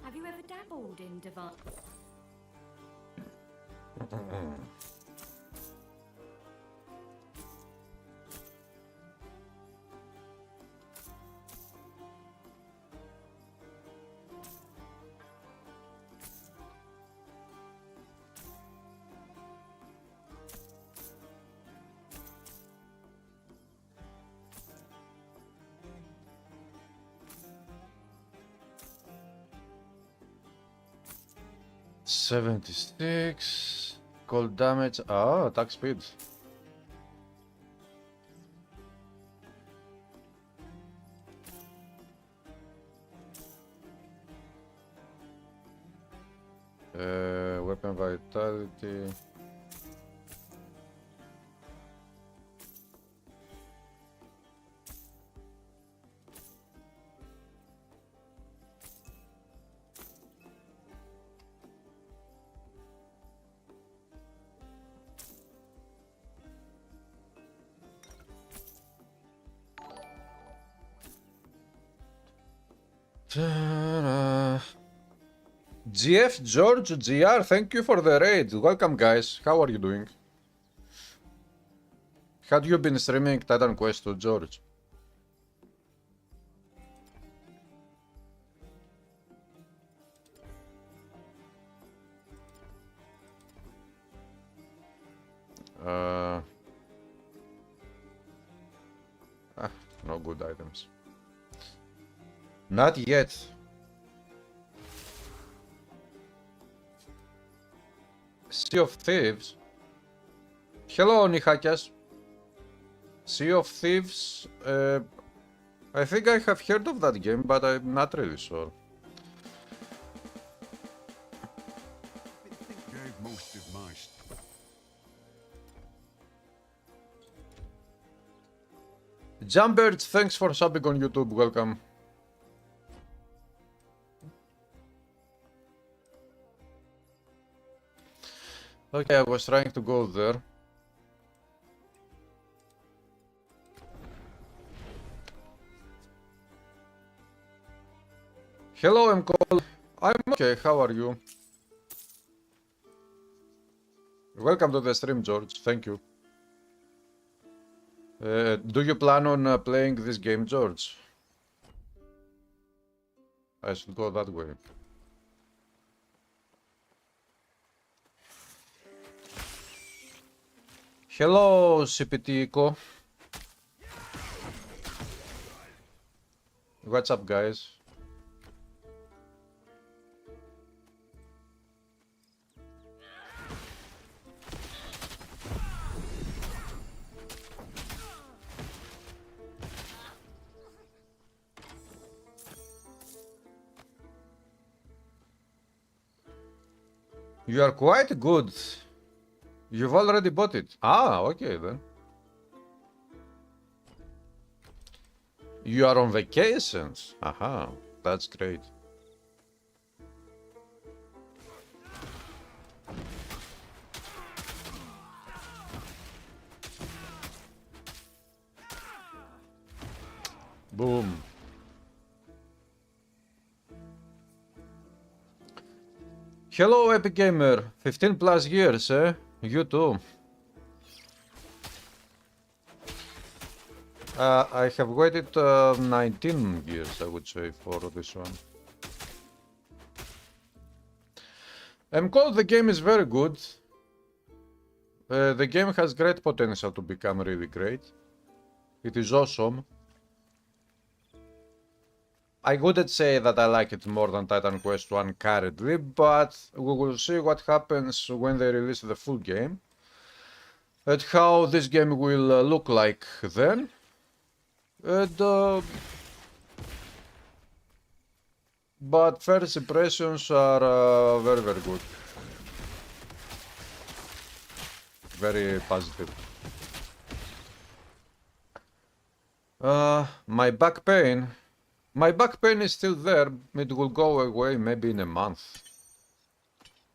Have you ever dabbled in divine? $76 cold damage. Ah, attack speed. Weapon vitality. GF George GR, thank you for the raid. Welcome, guys. How are you doing? Had you been streaming Titan Quest to George? No good items. Not yet. Sea of Thieves. Hello, Nihakias. Sea of Thieves. I think I have heard of that game, but I'm not really sure. Jumbird, thanks for subbing on YouTube. Welcome. Okay, I was trying to go there. Hello, I'm Cole. I'm okay, how are you? Welcome to the stream, George. Thank you. Do you plan on playing this game, George? I should go that way. Hello, CPTico. What's up, guys? You are quite good. You've already bought it. Ah, okay then. You are on vacations. Aha, that's great. Boom. Hello, Epic Gamer. 15 plus years, eh? You too. I have waited 19 years, I would say, for this one. The game is very good. The game has great potential to become really great. It is awesome. I wouldn't say that I like it more than Titan Quest 1 currently, but we will see what happens when they release the full game. And how this game will look like then. And, but first impressions are very, very good. Very positive. My back pain. My back pain is still there. It will go away maybe in a month.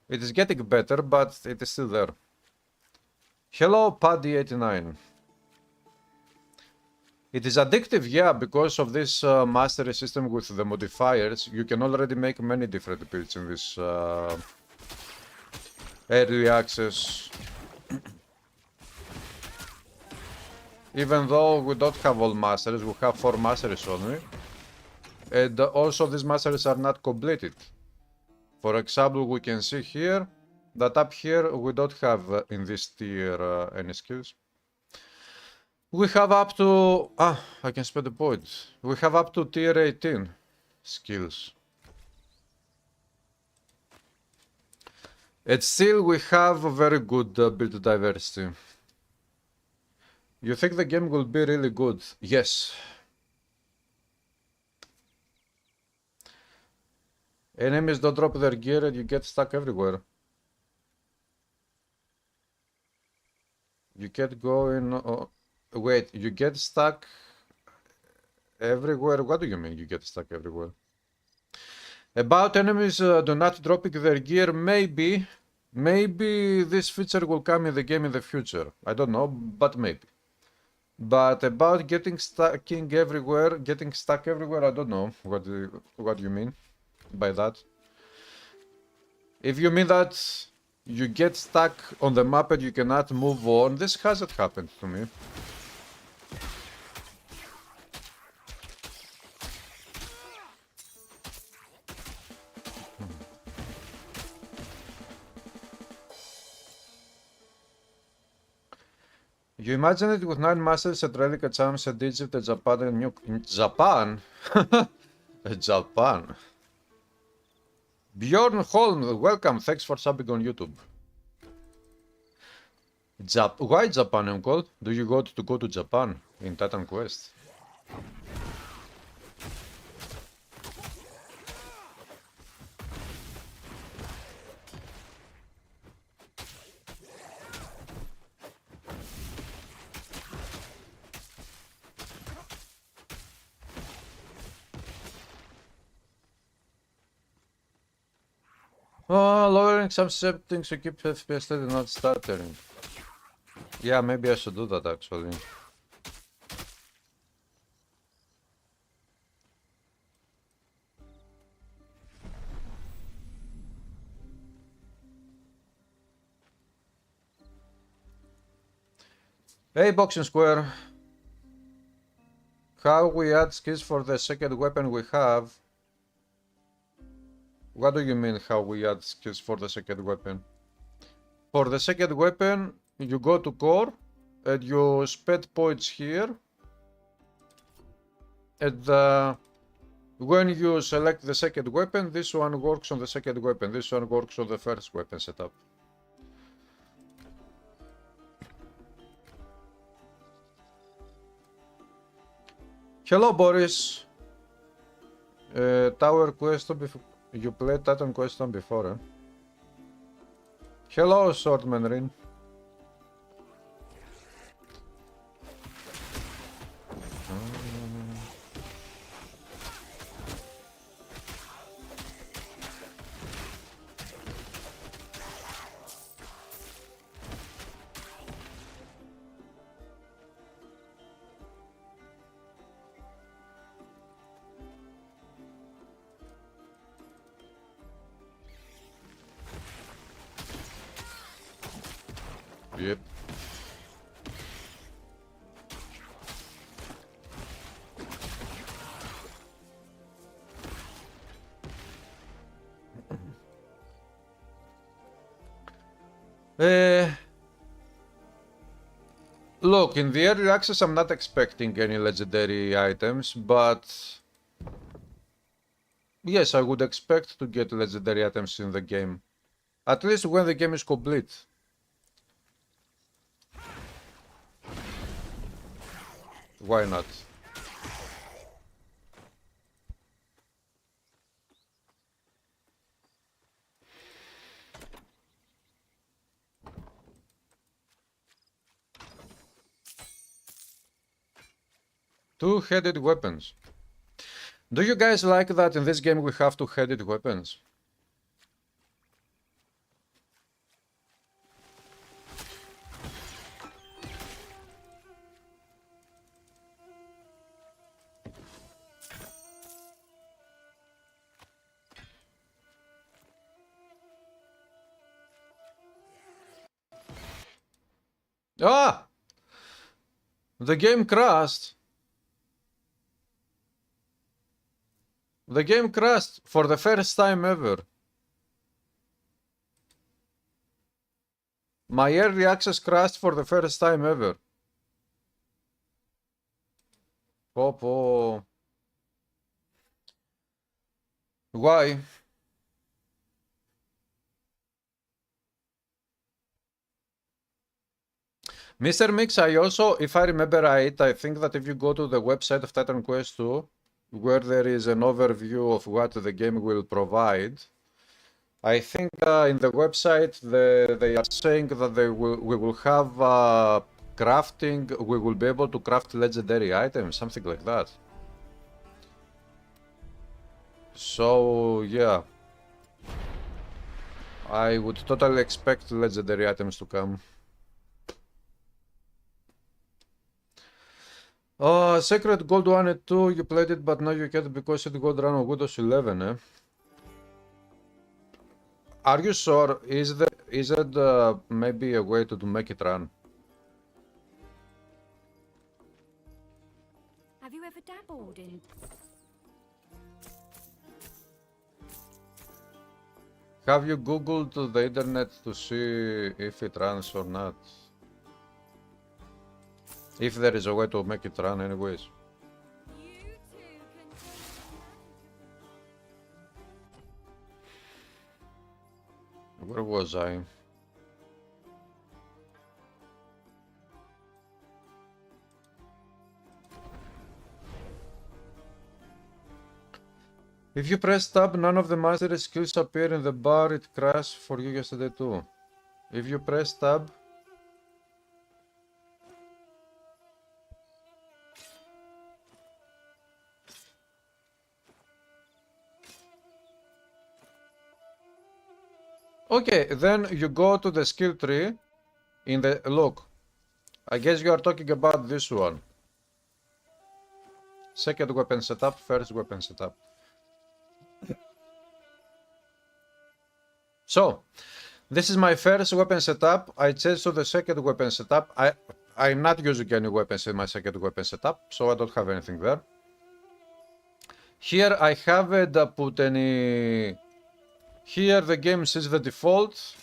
It is getting better, but it is still there. Hello, Paddy89. It is addictive, yeah, because of this mastery system with the modifiers. You can already make many different builds in this early access. Even though we don't have all masteries, we have 4 masteries only. And also these masteries are not completed. For example, we can see here that up here we don't have in this tier any skills. We have up to... I can spend the points. We have up to tier 18 skills. And still we have a very good build diversity. You think the game will be really good? Yes. Enemies don't drop their gear and you get stuck everywhere. You can't go in... wait, you get stuck everywhere? What do you mean you get stuck everywhere? About enemies do not dropping their gear, maybe. Maybe this feature will come in the game in the future. I don't know, but maybe. But about getting stuck everywhere, I don't know what you mean by that. If you mean that you get stuck on the map and you cannot move on, this hasn't happened to me. You imagine it with 9 masters and relic charms and Egypt and Japan and Japan? Japan. Bjorn Holm, welcome. Thanks for subbing on YouTube. Why Japan, uncle? Do you go to Japan in Titan Quest? Lowering some settings to keep FPS steady, not stuttering. Yeah, maybe I should do that actually. Hey, Boxing Square. How we add skills for the second weapon we have? What do you mean how we add skills for the second weapon? For the second weapon, you go to core and you spend points here. And when you select the second weapon, this one works on the second weapon, this one works on the first weapon setup. Hello, Boris. Tower Question before. You played Titan Question before, eh? Hello, Swordman Rin. Yep. Look, in the early access I'm not expecting any legendary items, but yes, I would expect to get legendary items in the game. At least when the game is complete. Why not? Two-headed weapons. Do you guys like that in this game we have two-headed weapons? Ah! The game crashed. The game crashed for the first time ever. My early access crashed for the first time ever. Popo. Why? Mr. Mix, I also, if I remember right, I think that if you go to the website of Titan Quest 2, where there is an overview of what the game will provide, I think in the website they are saying that we will have crafting, we will be able to craft legendary items, something like that. So yeah, I would totally expect legendary items to come. Sacred Gold 1 and 2, you played it but now you can't because it got run on Windows 11, eh? Are you sure? Is it maybe a way to make it run? Have you ever dabbled in... Have you googled the internet to see if it runs or not? If there is a way to make it run anyways. Where was I? If you press tab, none of the mastery skills appear in the bar. It crashed for you yesterday too. If you press tab... Okay, then you go to the skill tree in the... Look, I guess you are talking about this one. Second weapon setup, first weapon setup. So, this is my first weapon setup. I changed to the second weapon setup. I'm not using any weapons in my second weapon setup, so I don't have anything there. Here I haven't put any... Here the game says the default.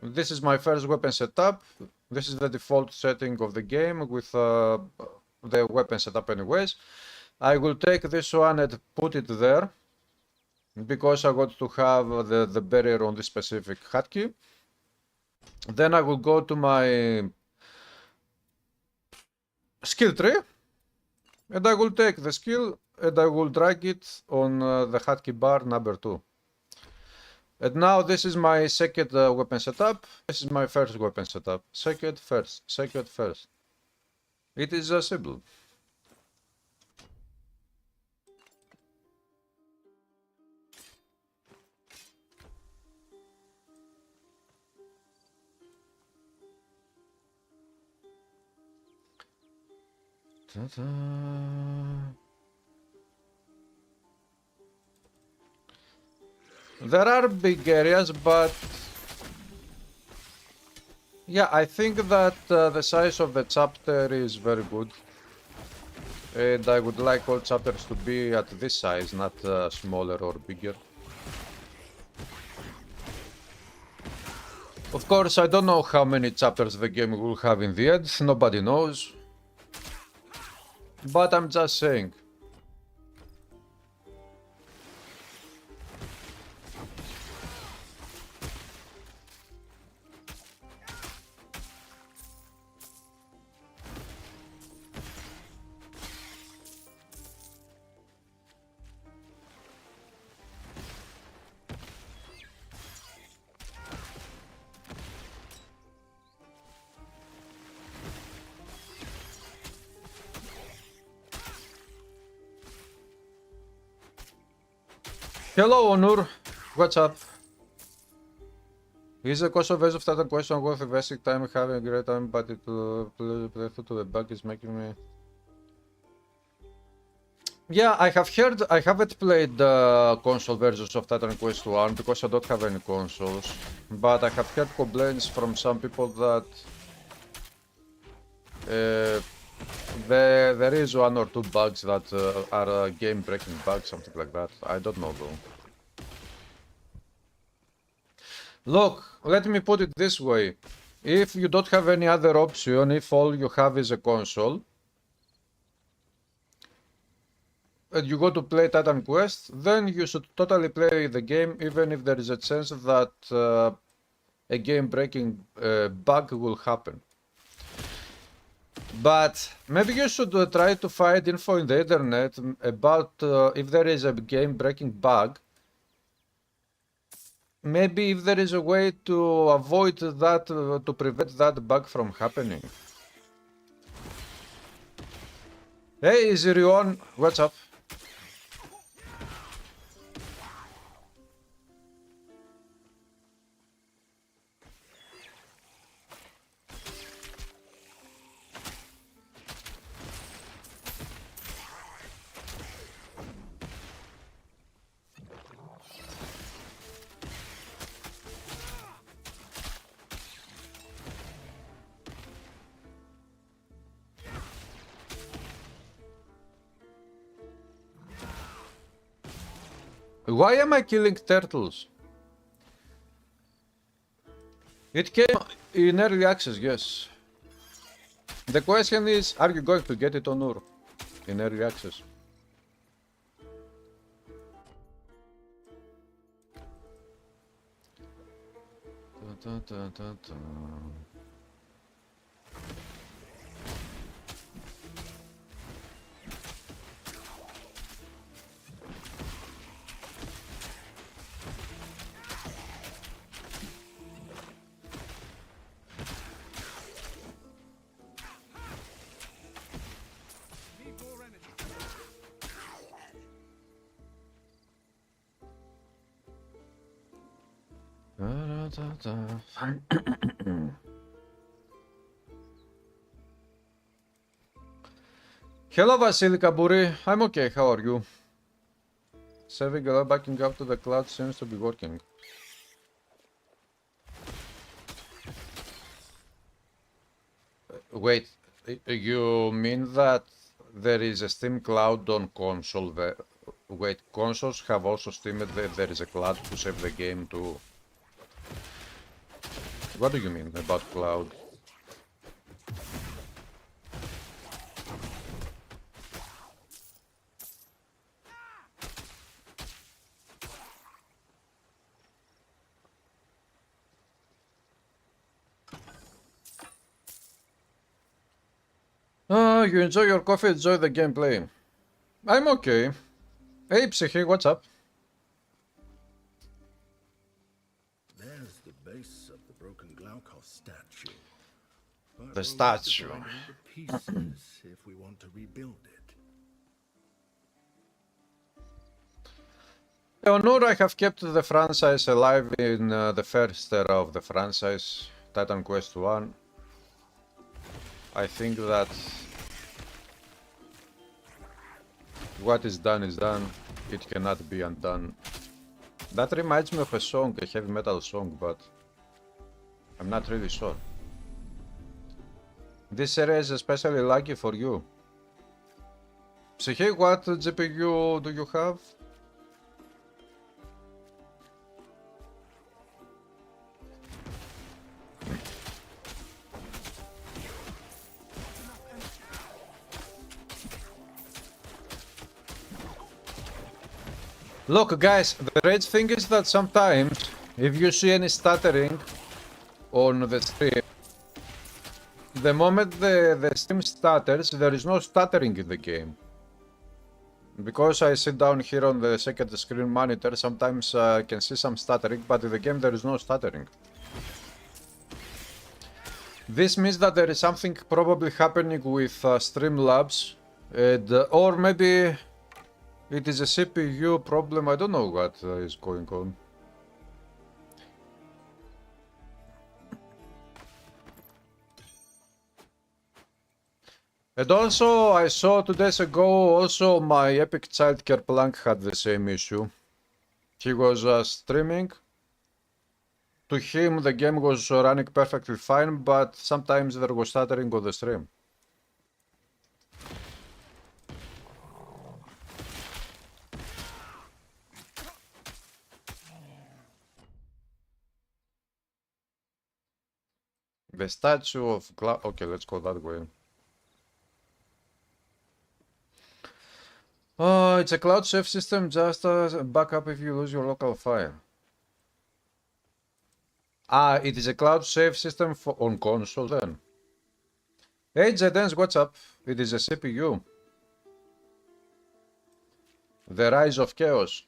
This is my first weapon setup. This is the default setting of the game with the weapon setup anyways. I will take this one and put it there, because I want to have the barrier on this specific hotkey. Then I will go to my skill tree, and I will take the skill and I will drag it on the hotkey bar number 2. And now this is my second weapon setup. This is my first weapon setup. Second, first, second, first. It is simple. Ta-da. There are big areas, but yeah, I think that the size of the chapter is very good. And I would like all chapters to be at this size, not smaller or bigger. Of course, I don't know how many chapters the game will have in the end, nobody knows. But I'm just saying. Hello, Onur. What's up? Is the cost of Age of Titan question worth investing time having a great time, but it play to the bug is making me... Yeah, I have heard, I haven't played console versions of Titan Quest 1 because I don't have any consoles, but I have heard complaints from some people that There is one or two bugs that are game-breaking bugs, something like that. I don't know though. Look, let me put it this way. If you don't have any other option, if all you have is a console, and you go to play Titan Quest, then you should totally play the game, even if there is a chance that a game-breaking bug will happen. But maybe you should try to find info in the internet about if there is a game-breaking bug. Maybe if there is a way to avoid that, to prevent that bug from happening. Hey, Zirion, what's up? Why am I killing turtles? It came in early access, yes. The question is, are you going to get it on Ur in early access? Dun, dun, dun, dun. Hello, Vasily Kaburi. I'm okay. How are you? Saving a lot, backing up to the cloud seems to be working. Wait, you mean that there is a Steam cloud on console? Wait, consoles have also Steam. There is a cloud to save the game too. What do you mean about cloud? You enjoy your coffee, enjoy the gameplay. I'm okay. Hey, Psyche, what's up? There's the base of the broken Glaukos statue. But The we'll statue. have to divide it into pieces if we want to rebuild it. Honor, I have kept the franchise alive in the first era of the franchise, Titan Quest 1. I think that what is done is done. It cannot be undone. That reminds me of a song, a heavy metal song, but I'm not really sure. This area is especially lucky for you. Psyche, what GPU do you have? Look guys, the rage thing is that sometimes if you see any stuttering on the stream, the moment the stream stutters, there is no stuttering in the game. Because I sit down here on the second screen monitor, sometimes I can see some stuttering, but in the game there is no stuttering. This means that there is something probably happening with Streamlabs, and, or maybe it is a CPU problem. I don't know what is going on. And also, I saw 2 days ago, also my Epic Childcare Plank had the same issue. He was streaming. To him, the game was running perfectly fine, but sometimes there was stuttering on the stream. The statue of cloud. Okay, let's go that way. Oh, it's a cloud save system, just a backup if you lose your local file. Ah, it is a cloud save system for on console then. Hey Zedens, what's up? It is a CPU. The Rise of Chaos.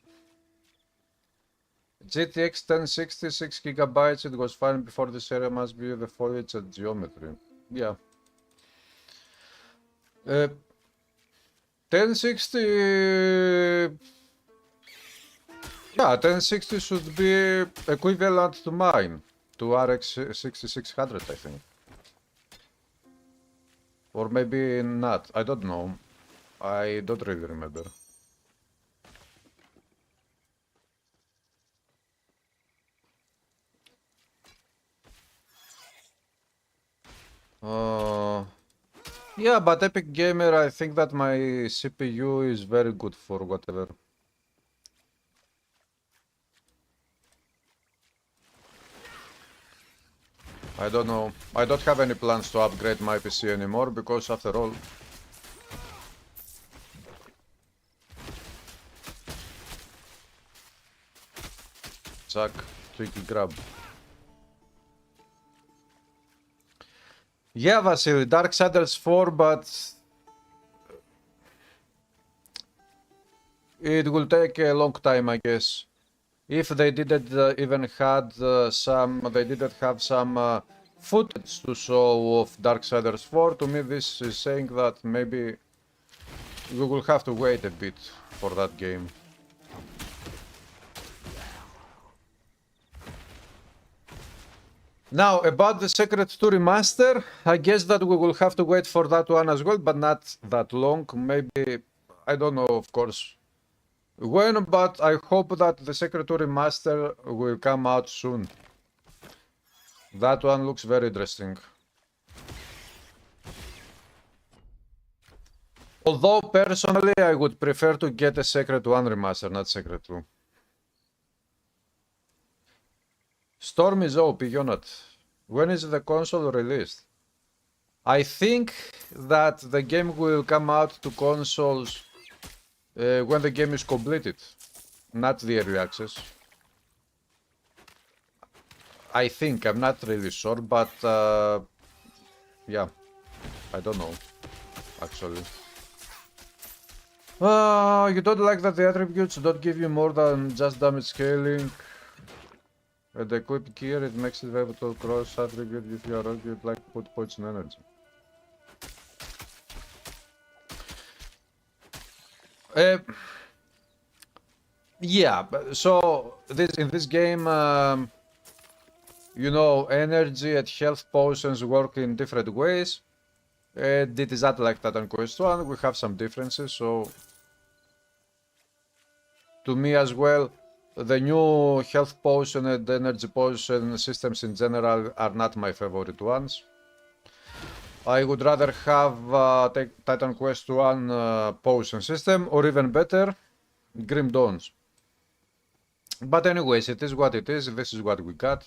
GTX 1060, 6 GB, it was fine before this area must be the foliage and geometry. Yeah. 1060... Yeah, 1060 should be equivalent to mine, to RX 6600, I think. Or maybe not, I don't know. I don't really remember. Yeah, but Epic Gamer, I think that my CPU is very good for whatever. I don't know. I don't have any plans to upgrade my PC anymore because after all... Chuck, tricky grab. Yeah, Vasily, Darksiders 4, but... It will take a long time, I guess. If they didn't even had they didn't have some footage to show of Darksiders 4, to me this is saying that maybe we will have to wait a bit for that game. Now, about the Secret 2 remaster, I guess that we will have to wait for that one as well, but not that long. Maybe, I don't know, of course, when, but I hope that the Secret 2 remaster will come out soon. That one looks very interesting. Although, personally, I would prefer to get a Secret 1 remaster, not Secret 2. Storm is OP, Jonat. When is the console released? I think that the game will come out to consoles when the game is completed, not the early access. I think, I'm not really sure, but yeah, I don't know, actually. You don't like that the attributes don't give you more than just damage scaling? And the equip gear, it makes it able to cross attribute if you are rogue, you'd like to put points in energy. Yeah, so in this game, you know, energy and health potions work in different ways. And it is not like that on Quest 1, we have some differences, so... To me as well, the new health potion and energy potion systems in general are not my favorite ones. I would rather have Titan Quest 1 potion system, or even better, Grim Dawns. But anyways, it is what it is, this is what we got.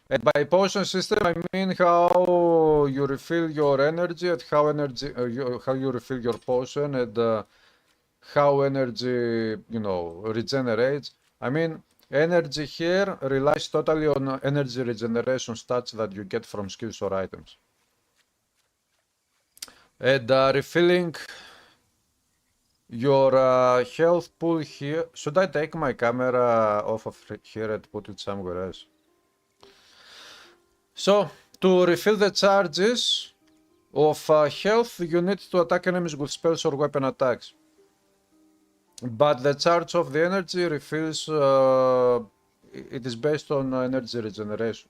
And by potion system, I mean how you refill your energy and how you refill your potion and how energy, you know, regenerates. I mean, energy here relies totally on energy regeneration stats that you get from skills or items. And refilling your health pool here. Should I take my camera off of here and put it somewhere else? So, to refill the charges of health, you need to attack enemies with spells or weapon attacks. But the charge of the energy refills, it is based on energy regeneration.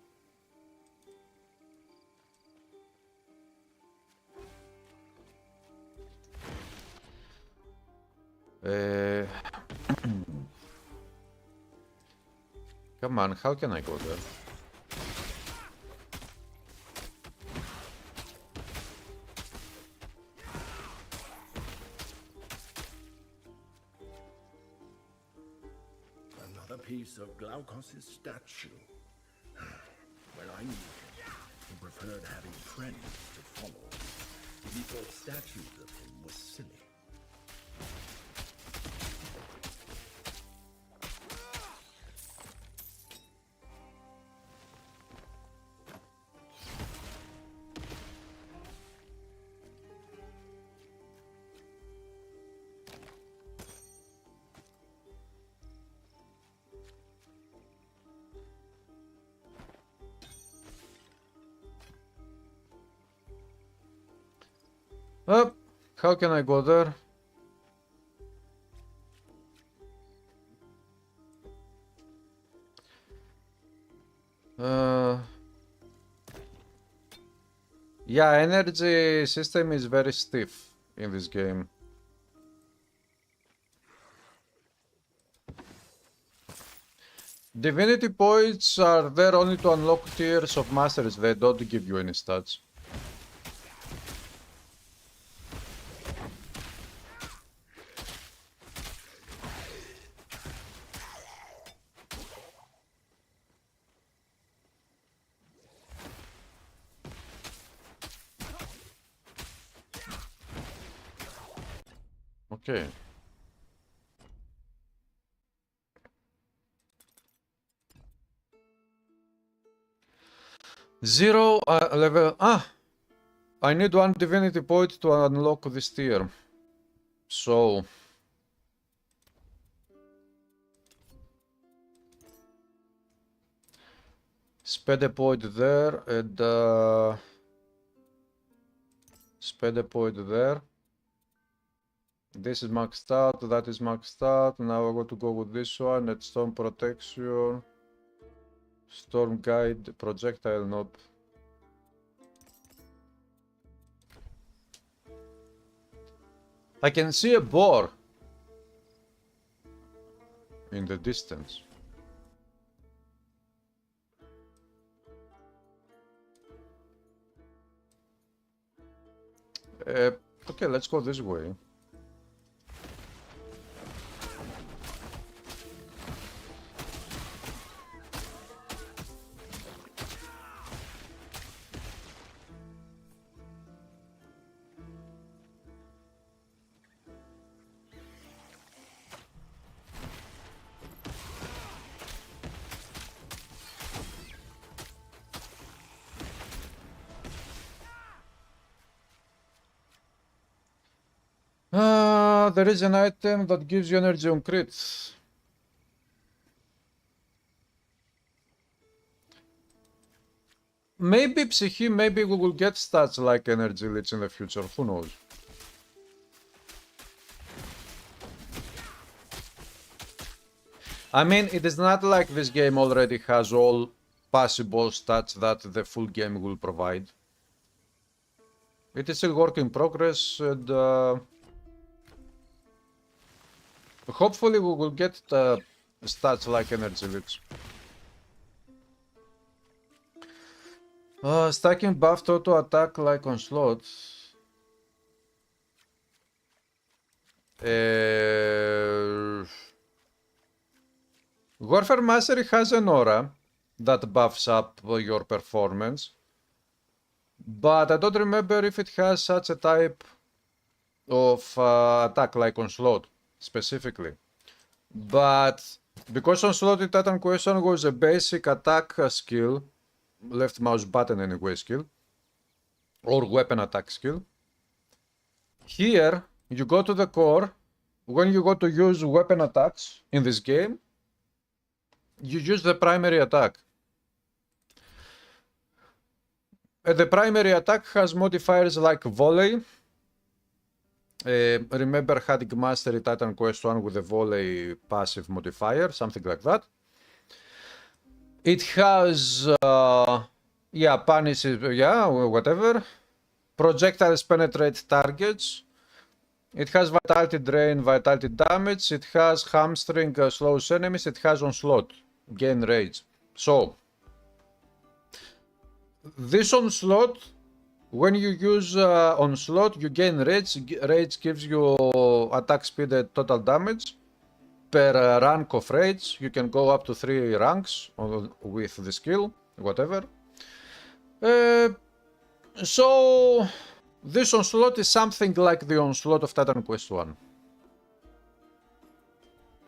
Come on, how can I go there? piece of Glaukos' statue. When I knew him, he preferred having friends to follow. He thought statues of him was silly. Oh, how can I go there? Yeah, energy system is very stiff in this game. Divinity points are there only to unlock tiers of masters, they don't give you any stats. Okay. Zero level. I need one divinity point to unlock this tier. So spend a point there and spend a point there. This is maxed out, that is maxed out. Now I'm going to go with this one at Storm Protection. Storm Guide, Projectile Knob. I can see a boar in the distance. Okay, let's go this way. There is an item that gives you energy on crits. Maybe Psyche, maybe we will get stats like Energy Leech in the future, who knows. I mean, it is not like this game already has all possible stats that the full game will provide. It is still work in progress and hopefully we will get stats like Energy Leech. Stacking buffed auto attack like on slots. Warfare Mastery has an aura that buffs up your performance, but I don't remember if it has such a type of attack like Onslaught specifically. But because Onslaught in Titan Question was a basic attack skill, left mouse button anyway skill, or weapon attack skill, here you go to the core. When you go to use weapon attacks in this game, you use the primary attack. The primary attack has modifiers like volley. Remember having Mastery Titan Quest 1 with a volley passive modifier, something like that. It has, punishes, whatever. Projectiles penetrate targets. It has Vitality Drain, Vitality Damage. It has Hamstring, slows enemies. It has Onslaught, gain Rage. So, this Onslaught, when you use Onslaught, you gain Rage. Rage gives you attack speed and total damage. per rank of raids. You can go up to 3 ranks with the skill, whatever. So this onslaught is something like the onslaught of Titan Quest 1.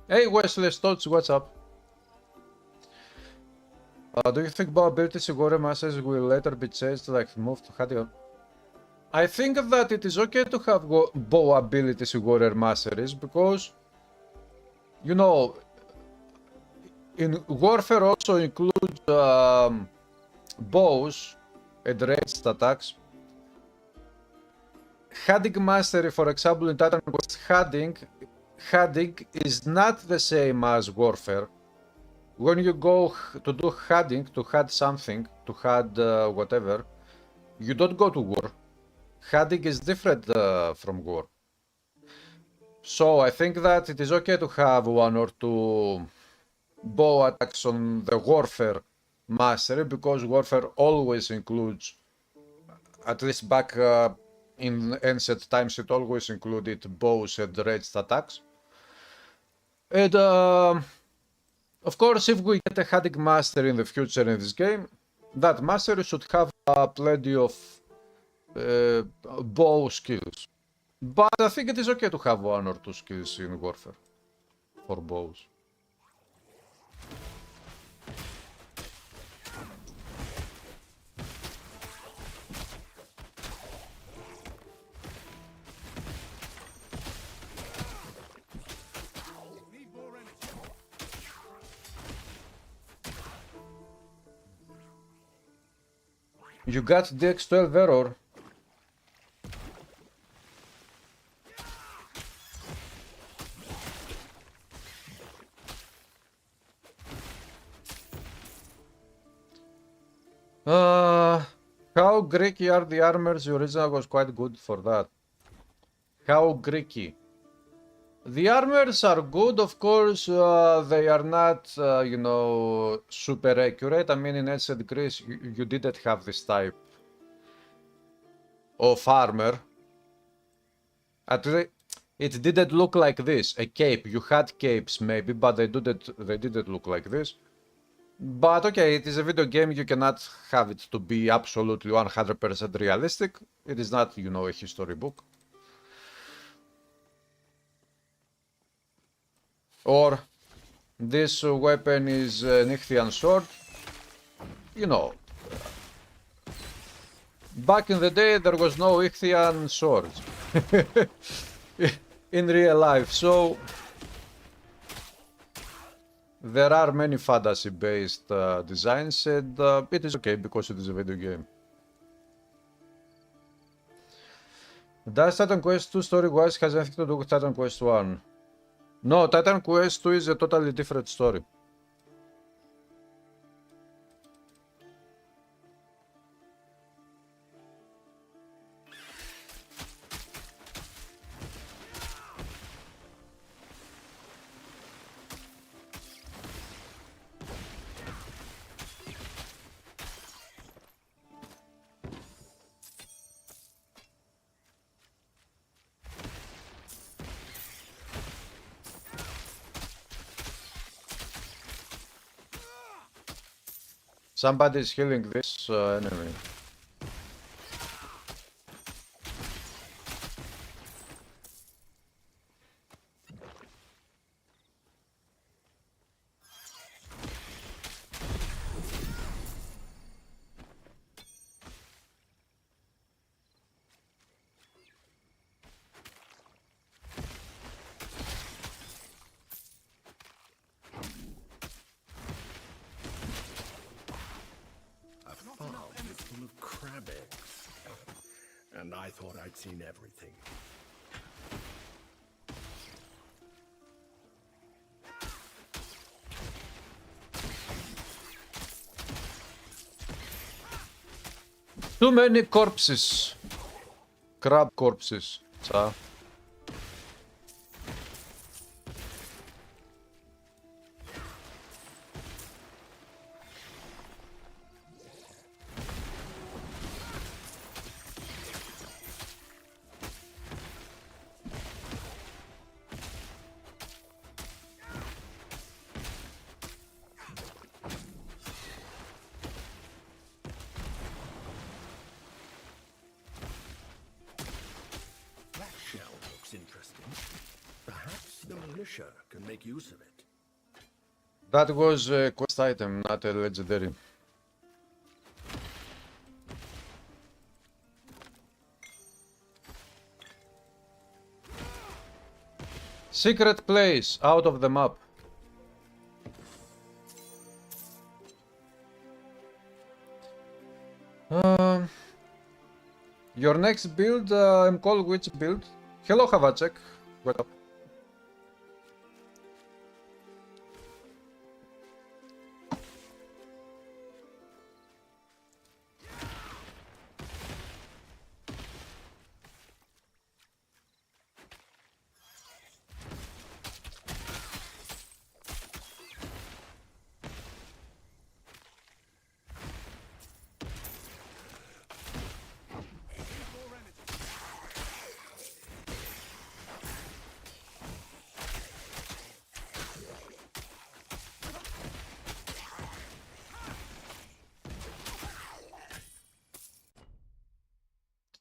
Hey Wesley Stotts, what's up? Do you think bow ability Sigore Masters will later be changed like move to Hadion? I think that it is okay to have bow ability Sigore Masters because, you know, in Warfare also includes bows and ranged attacks. Hadding Mastery, for example, in Titan Quest, Hadding is not the same as Warfare. When you go to do Hadding, to had something, to had whatever, you don't go to war. Hadding is different from war. So I think that it is okay to have 1 or 2 bow attacks on the Warfare Mastery, because Warfare always includes, at least back in ancient times, it always included bows and ranged attacks. And of course, if we get a Hadding Master in the future in this game, that master should have plenty of bow skills. But I think it is okay to have 1 or 2 skills in Warfare for bows. You got DX12 error. How Greeky are the armors? The original was quite good for that. How Greeky? The armors are good, of course. They are not, you know, super accurate. I mean, in ancient Greece, you didn't have this type of armor. It didn't look like this. A cape. You had capes maybe, but they didn't look like this. But okay, it is a video game. You cannot have it to be absolutely 100% realistic. It is not, you know, a history book. Or this weapon is an Ichthian sword. You know, back in the day there was no Ichthian swords in real life, so there are many fantasy based designs, and it is okay because it is a video game. Does Titan Quest 2 story wise has anything to do with Titan Quest 1? No, Titan Quest 2 is a totally different story. Somebody is healing this enemy. And I thought I'd seen everything. Too many corpses. Crab corpses. So. Punisher can make use of it. That was a quest item, not a legendary. Secret place out of the map. Your next build, I'm called which build? Hello Havacek, what up?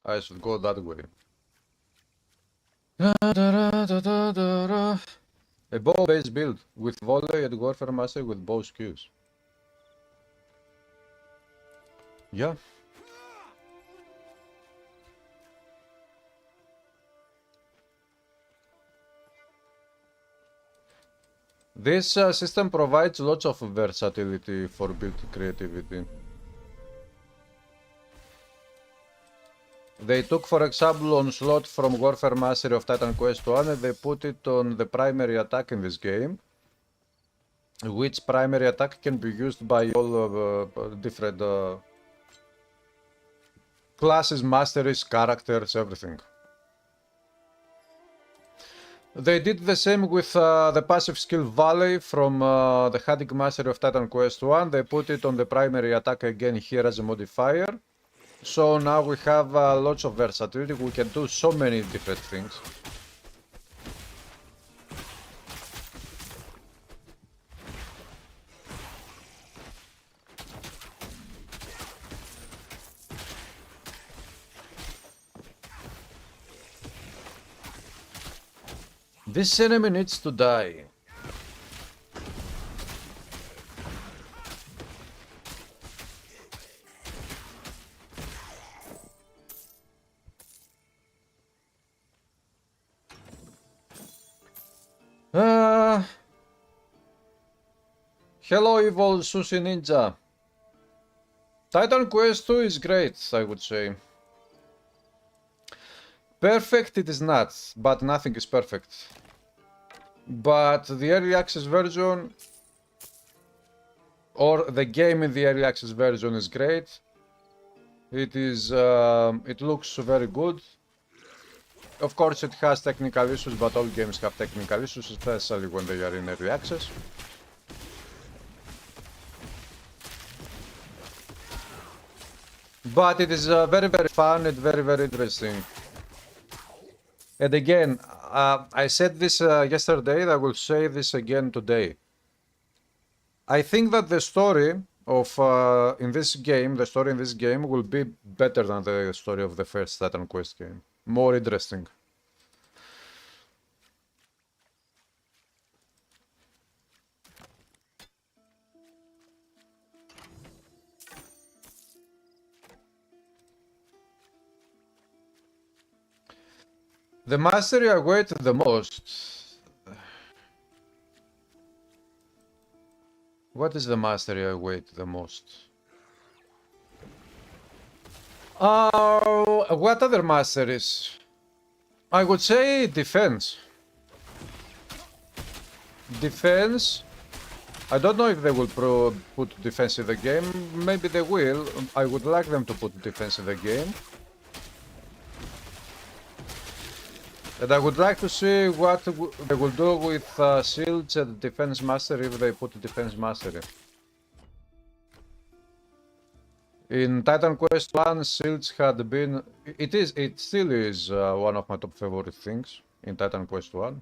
I should go that way. A bow-based build with volley and warfare master with bow skews. Yeah. This system provides lots of versatility for build creativity. They took, for example, Onslaught from Warfare Mastery of Titan Quest 1 and they put it on the primary attack in this game, which primary attack can be used by all different classes, masteries, characters, everything. They did the same with the passive skill Volley from the Hunting Mastery of Titan Quest 1. They put it on the primary attack again here as a modifier. So now we have lots of versatility, we can do so many different things. This enemy needs to die. Hello Evil Sushi Ninja. Titan Quest 2 is great, I would say. Perfect it is not, but nothing is perfect. But the early access version, or the game in the early access version is great. It is, it looks very good. Of course it has technical issues, but all games have technical issues, especially when they are in early access. But it is very fun and very interesting. And again, I said this yesterday, and I will say this again today. I think that the story of in this game will be better than the story of the first Titan Quest game. More interesting. The mastery I wait the most. What is the mastery I wait the most? What other masteries? I would say defense. Defense. I don't know if they will put defense in the game. Maybe they will. I would like them to put defense in the game. And I would like to see what they will do with shields and defense mastery if they put defense mastery. In Titan Quest 1, shields had been... It still is one of my top favorite things in Titan Quest 1.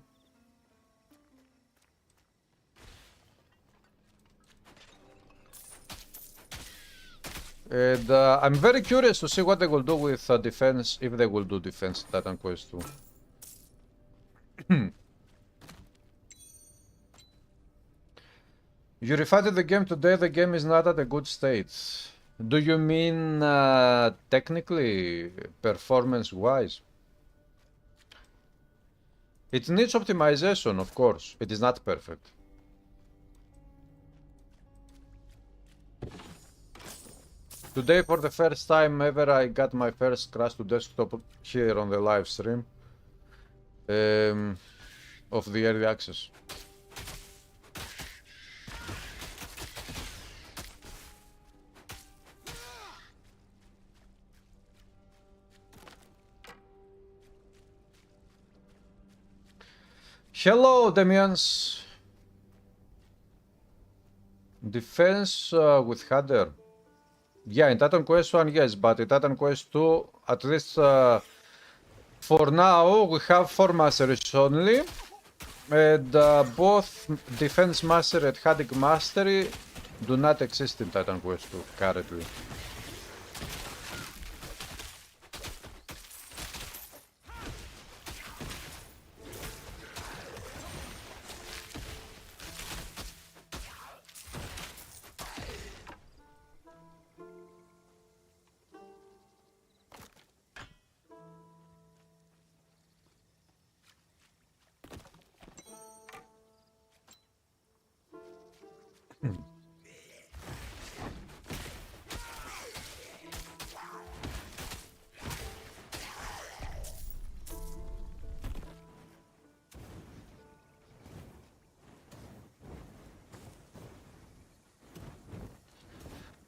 And I'm very curious to see what they will do with defense, if they will do defense in Titan Quest 2. You refined the game today, the game is not at a good state. Do you mean technically, performance-wise? It needs optimization, of course. It is not perfect. Today, for the first time ever, I got my first crash to desktop here on the live stream of the early access. Hello, Demians. Defense with header. Yeah, in Titan Quest 1, yes, but in Titan Quest 2, at least for now, we have 4 masteries only. And both Defense Mastery and Haddock Mastery do not exist in Titan Quest 2 currently.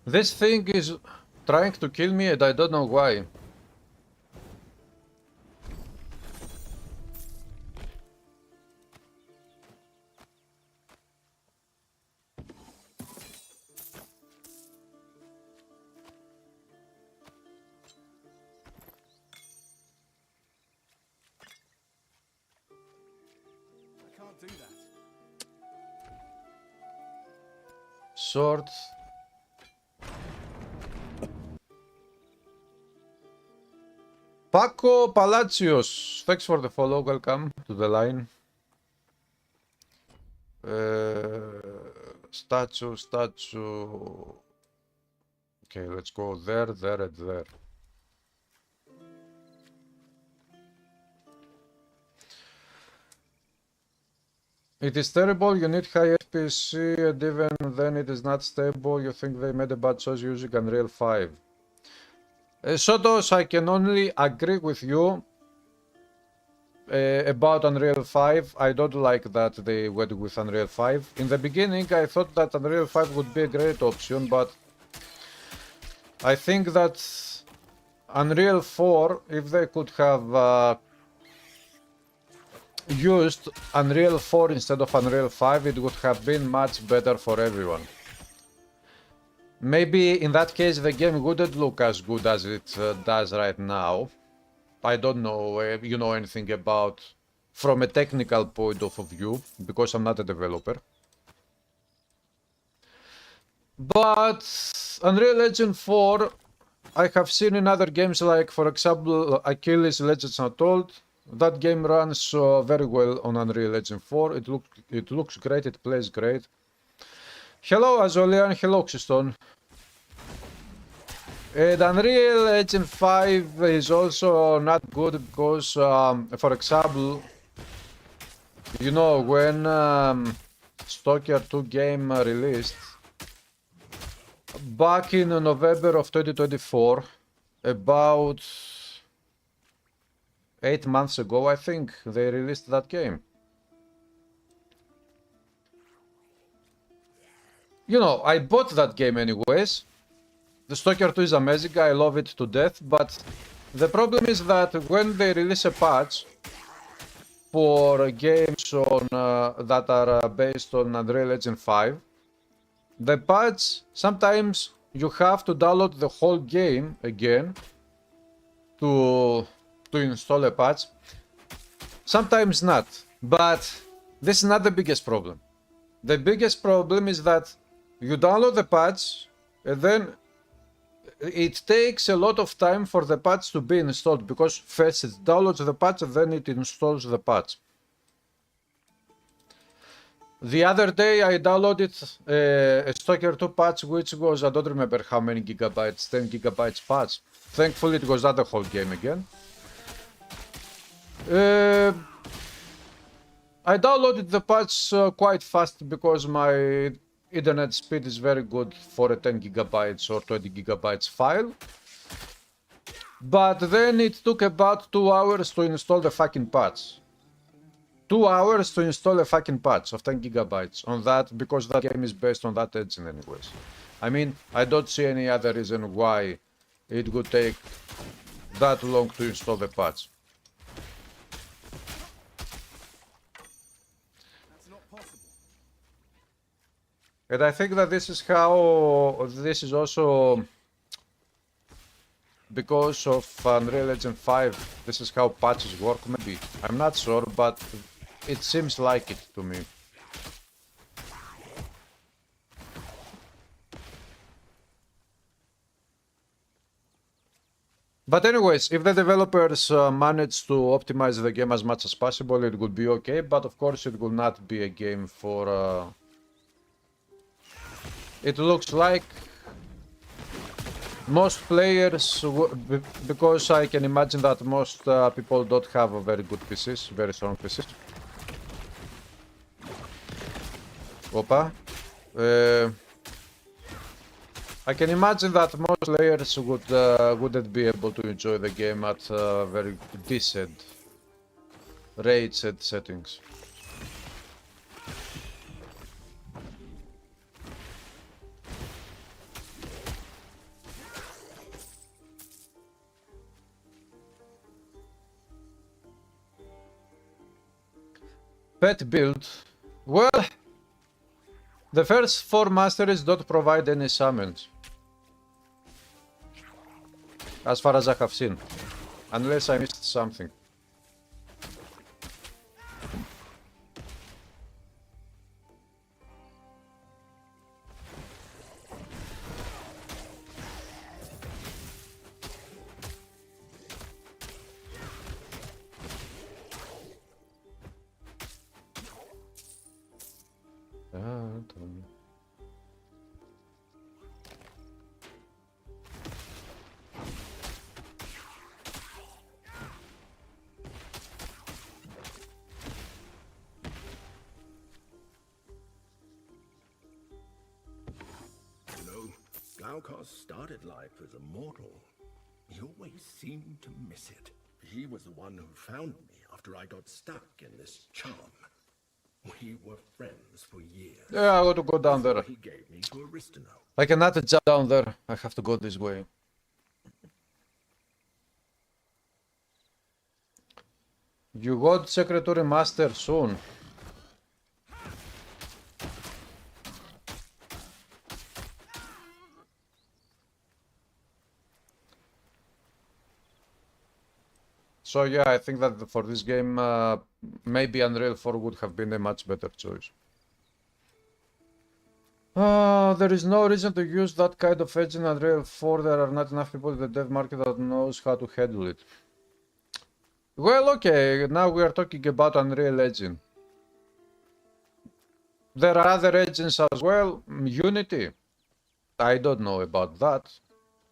This thing is trying to kill me and I don't know why. I can't do that. Sword. Paco Palacios, thanks for the follow, welcome to the line. Statue. Okay, let's go there, there, and there. It is terrible, you need high FPC, and even then it is not stable. You think they made a bad choice using Unreal 5. Sotos, I can only agree with you about Unreal 5. I don't like that they went with Unreal 5. In the beginning, I thought that Unreal 5 would be a great option, but I think that Unreal 4, if they could have used Unreal 4 instead of Unreal 5, it would have been much better for everyone. Maybe in that case the game wouldn't look as good as it does right now. I don't know if you know anything about from a technical point of view, because I'm not a developer. But Unreal Engine 4, I have seen in other games like, for example, Achilles Legends Untold. That game runs very well on Unreal Engine 4. It looks great, it plays great. Hello Azolian, hello Xiston. And Unreal Engine 5 is also not good because, for example, you know, when Stalker 2 game released back in November of 2024, about 8 months ago, I think, they released that game. You know, I bought that game anyways. The Stalker 2 is amazing, I love it to death, but the problem is that when they release a patch for games on, that are based on Unreal Engine 5, the patch, sometimes you have to download the whole game again to install a patch. Sometimes not, but this is not the biggest problem. The biggest problem is that you download the patch and then it takes a lot of time for the patch to be installed, because first it downloads the patch and then it installs the patch. The other day I downloaded a Stalker 2 patch, which was, I don't remember how many gigabytes, 10 gigabytes patch. Thankfully it was not the whole game again. I downloaded the patch quite fast because my internet speed is very good for a 10 gigabytes or 20 gigabytes file. But then it took about 2 hours to install the fucking patch. 2 hours to install a fucking patch of 10 gigabytes on that, because that game is based on that engine anyways. I mean, I don't see any other reason why it would take that long to install the patch. That's not possible. And I think that this is also because of Unreal Engine 5, this is how patches work, maybe. I'm not sure, but it seems like it to me. But anyways, if the developers manage to optimize the game as much as possible, it would be okay, but of course it will not be a game for... It looks like most players, because I can imagine that most people don't have a very good PCs, very strong PCs. Opa. I can imagine that most players wouldn't be able to enjoy the game at very decent rates and settings. Pet build. Well, the first 4 masteries don't provide any summons, as far as I have seen, unless I missed something. Glaucus started life as a mortal. He always seemed to miss it. He was the one who found me after I got stuck in this charm. We were friends for years. Yeah, I got to go down there. He gave me to Aristino. I cannot jump down there. I have to go this way. You got Secretary Master soon. So yeah, I think that for this game, maybe Unreal 4 would have been a much better choice. There is no reason to use that kind of engine in Unreal 4. There are not enough people in the dev market that knows how to handle it. Well, okay, now we are talking about Unreal Engine. There are other engines as well. Unity, I don't know about that,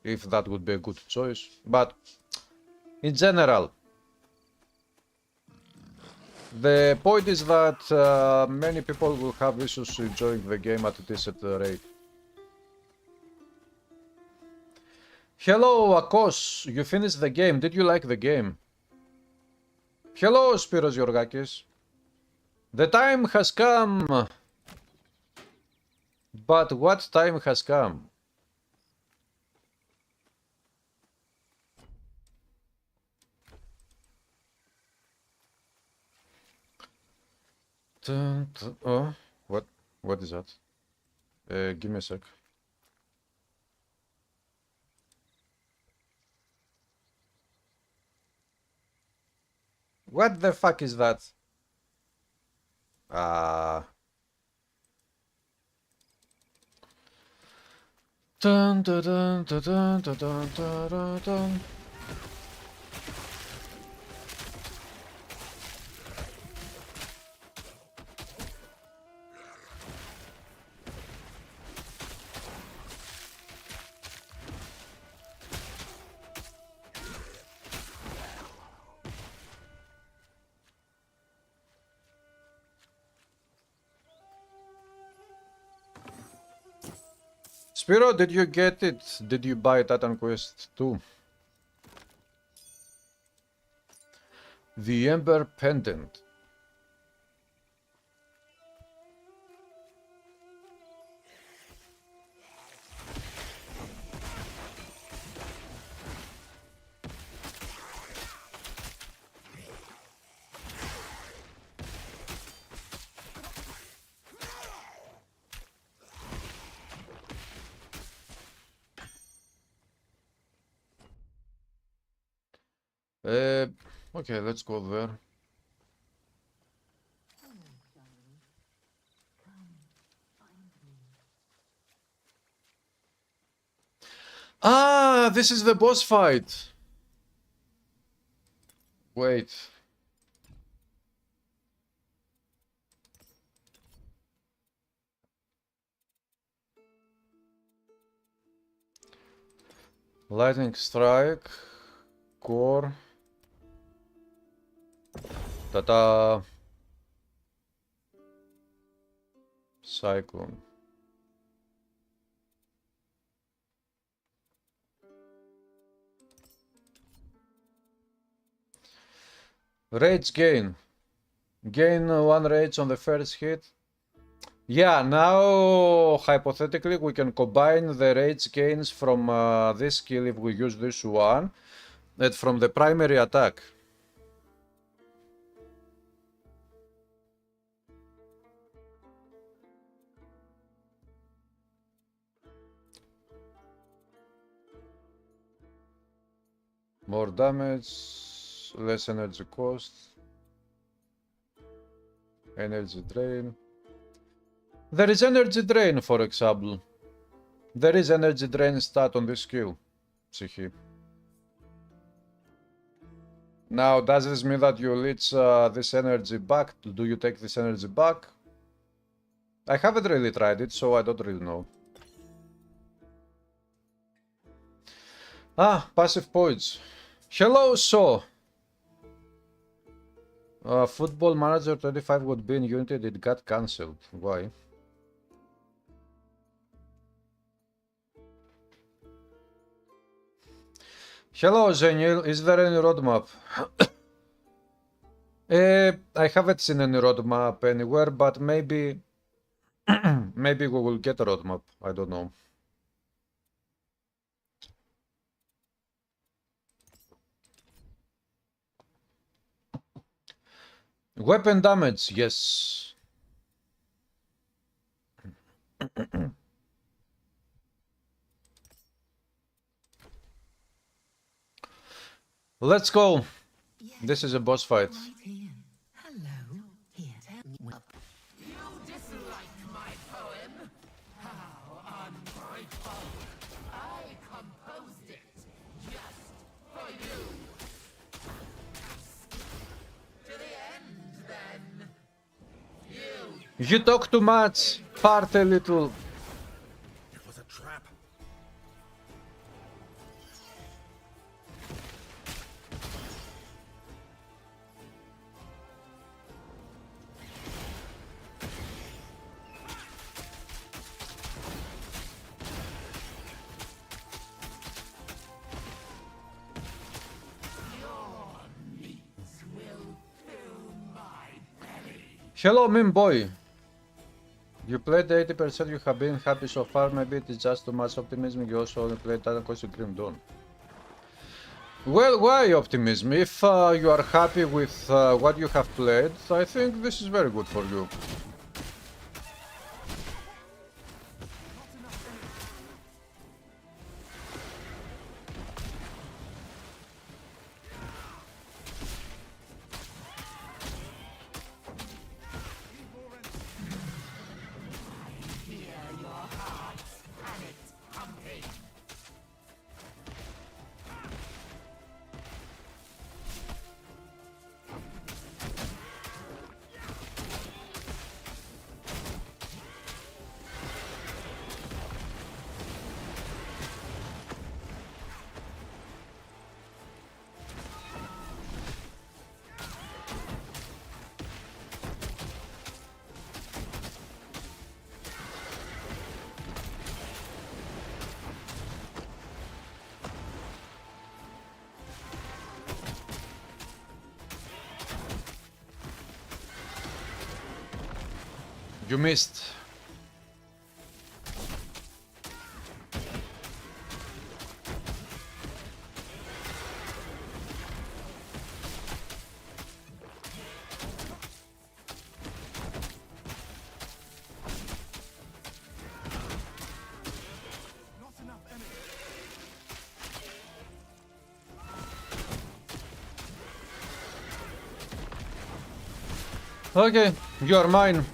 if that would be a good choice, but in general, the point is that many people will have issues enjoying the game at a decent rate. Hello, Akos, you finished the game. Did you like the game? Hello, Spiros Yorgakis. The time has come. But what time has come? Oh, what is that? Give me a sec. What the fuck is that? Dun dun dun dun dun dun dun dun dun. Spiro, did you get it? Did you buy Titan Quest 2? The Ember Pendant. Okay, let's go there. Ah, this is the boss fight. Wait. Lightning Strike. Core. Ta-ta. Cyclone. Rage gain. Gain 1 rage on the first hit. Yeah, now hypothetically we can combine the rage gains from this skill if we use this one and from the primary attack. More damage, less energy cost, energy drain. There is energy drain, for example. There is energy drain stat on this skill. Psyche. Now, does this mean that you leech this energy back? Do you take this energy back? I haven't really tried it, so I don't really know. Ah, passive points. Hello, so. Football Manager 25 would be in Unity, it got cancelled. Why? Hello, Zenil. Is there any roadmap? I haven't seen any roadmap anywhere, but maybe maybe we will get a roadmap. I don't know. Weapon damage, yes. Let's go. This is a boss fight. Hello. Here, tell me what. You dislike my poem? How ungrateful. I composed it just for you. To the end, then. You talk too much. Fart a little. It was a trap. Hello, meme boy. You played 80%, you have been happy so far, maybe it is just too much optimism, you also only played Titan Quest Grim Dawn. Well, why optimism? If you are happy with what you have played, I think this is very good for you. You missed. Not enough energy. Okay, you are mine.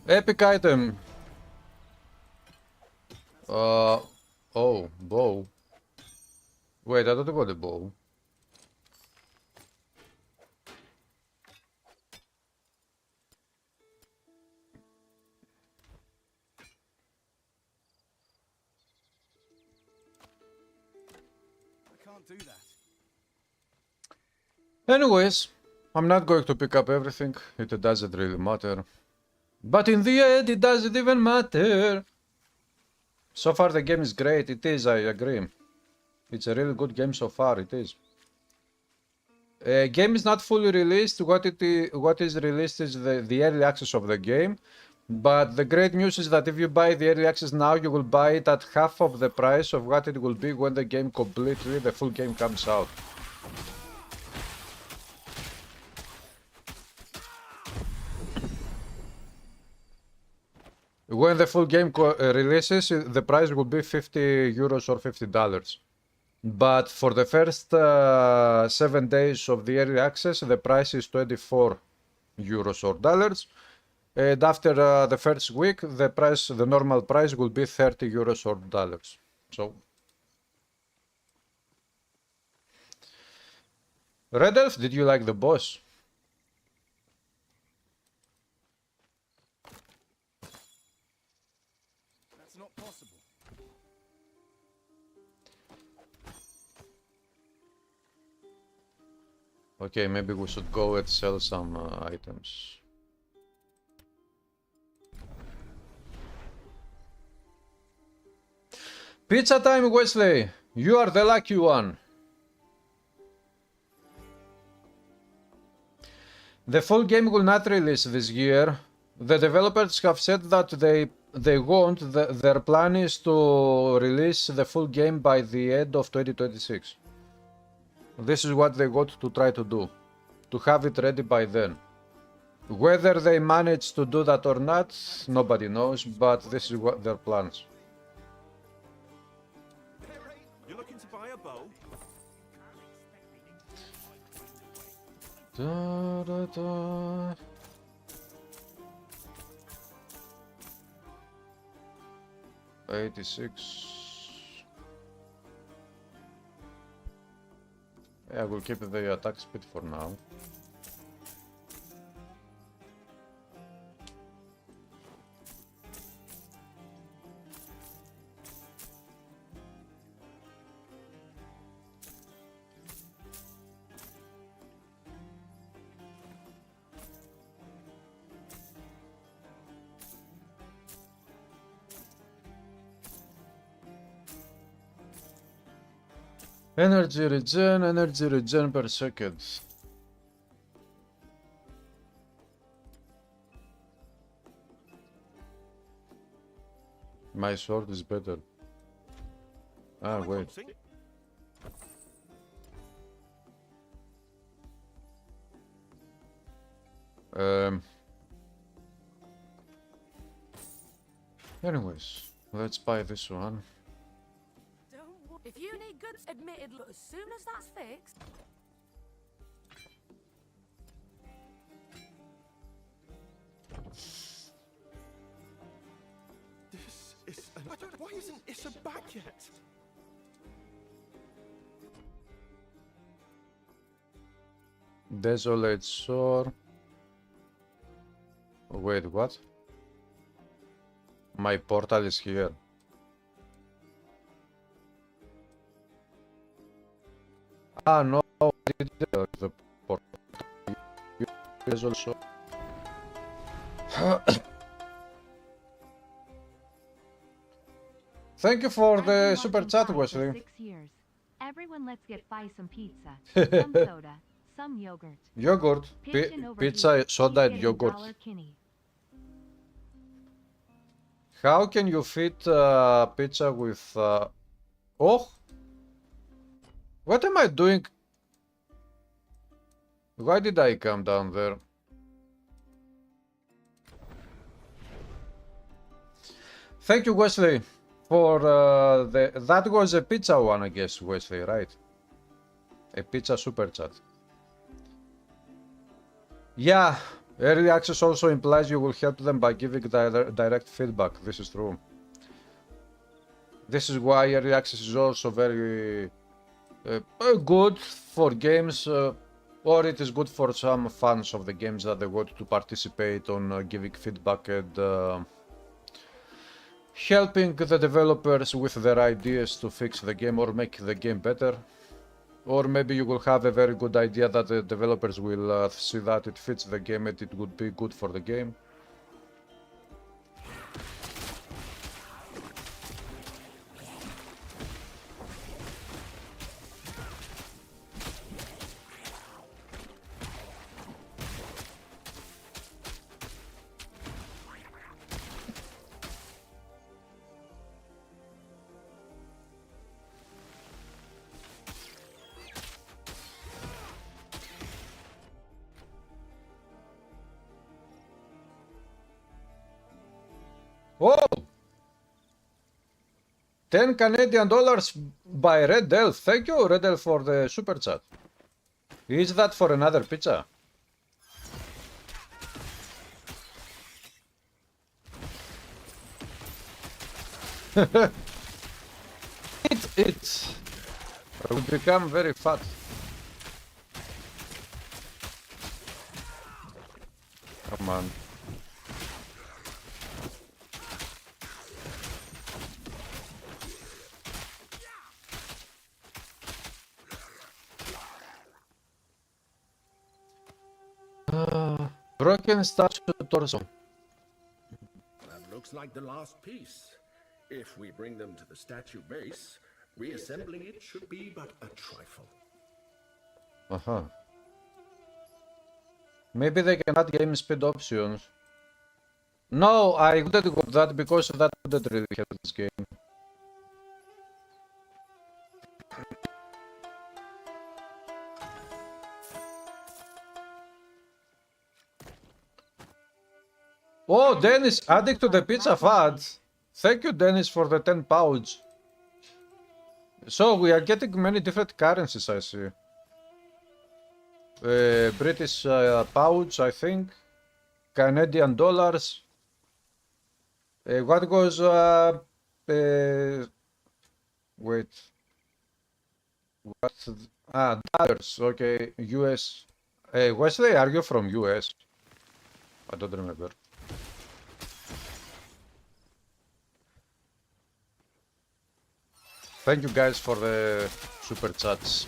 Epic item. Oh, bow. Wait, I don't got a bow. I can't do that. Anyways, I'm not going to pick up everything. It doesn't really matter. But in the end, it doesn't even matter. So far, the game is great. It is, I agree. It's a really good game so far. It is. Game is not fully released. What is released is the early access of the game. But the great news is that if you buy the early access now, you will buy it at half of the price of what it will be when the game completely, the full game comes out. When the full game releases, the price will be 50 euros or $50. But for the first 7 days of the early access, the price is 24 euros or dollars. And after the first week, the normal price will be 30 euros or dollars. So, Red Elf, did you like the boss? That's not possible. Okay, maybe we should go and sell some items. Pizza time, Wesley! You are the lucky one. The full game will not release this year. The developers have said that they want, their plan is to release the full game by the end of 2026. This is what they want to try to do, to have it ready by then. Whether they manage to do that or not, nobody knows, but this is what their plans. You're looking to buy a bow? Da, da, da. $86. Yeah, I will keep the attack speed for now. Energy regen per second. My sword is better. Ah, wait. Anyways, let's buy this one. If you need goods admitted, look, as soon as that's fixed. This is. Why isn't Issa back yet? Desolate shore. Wait, what? My portal is here. Ah, no, the portal is also. Thank you for I've the been super watching chat, Fi for Wesley. 6 years. Everyone let's get Fi some pizza, some soda, some yogurt. Yogurt. Pigeon over Pizza, here. soda, He's and getting yogurt. dollar kinny. How can you fit pizza with... Oh! What am I doing? Why did I come down there? Thank you, Wesley, for the... That was a pizza one, I guess, Wesley, right? A pizza super chat. Yeah, early access also implies you will help them by giving direct feedback. This is true. This is why early access is also very good for games, or it is good for some fans of the games that they want to participate on giving feedback and helping the developers with their ideas to fix the game or make the game better. Or maybe you will have a very good idea that the developers will see that it fits the game and it would be good for the game. Oh! 10 Canadian dollars by Red Elf. Thank you, Red Elf, for the super chat. Is that for another pizza? It will become very fat. Come on. Broken statue torso. That looks like the last piece. If we bring them to the statue base, reassembling it should be but a trifle. Uh-huh. Maybe they can add game speed options. No, I wouldn't go that because that wouldn't really help this game. Oh, Dennis, adding to the pizza fad. Thank you, Dennis, for the 10 pounds. So, we are getting many different currencies, I see. British pounds, I think. Canadian dollars. What goes... wait. What? Dollars. Okay, US. Wesley, are you from US? I don't remember. Thank you guys for the super chats.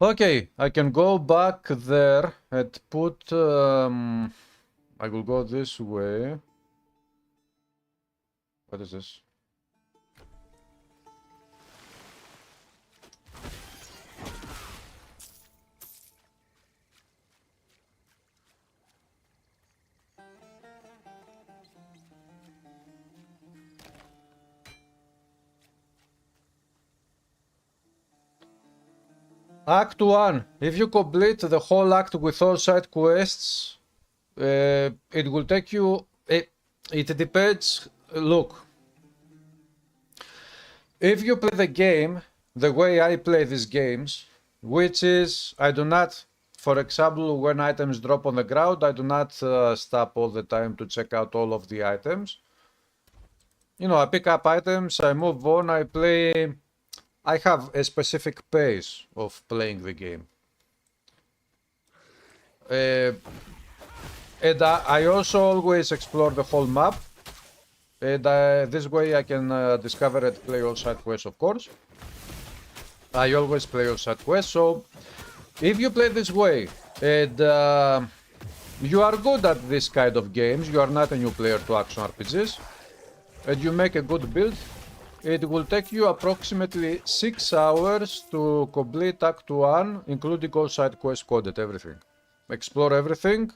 Okay, I can go back there and put... I will go this way. What is this? Act 1. If you complete the whole act with all side quests, it will take you... It depends... Look. If you play the game the way I play these games, which is... I do not... For example, when items drop on the ground, I do not stop all the time to check out all of the items. You know, I pick up items, I move on, I play... I have a specific pace of playing the game. And I also always explore the whole map. And this way I can discover and play all side quests, of course. I always play all side quests, so if you play this way, And you are good at this kind of games. You are not a new player to action RPGs. And you make a good build. It will take you approximately 6 hours to complete Act 1, including all side quests coded, everything. Explore everything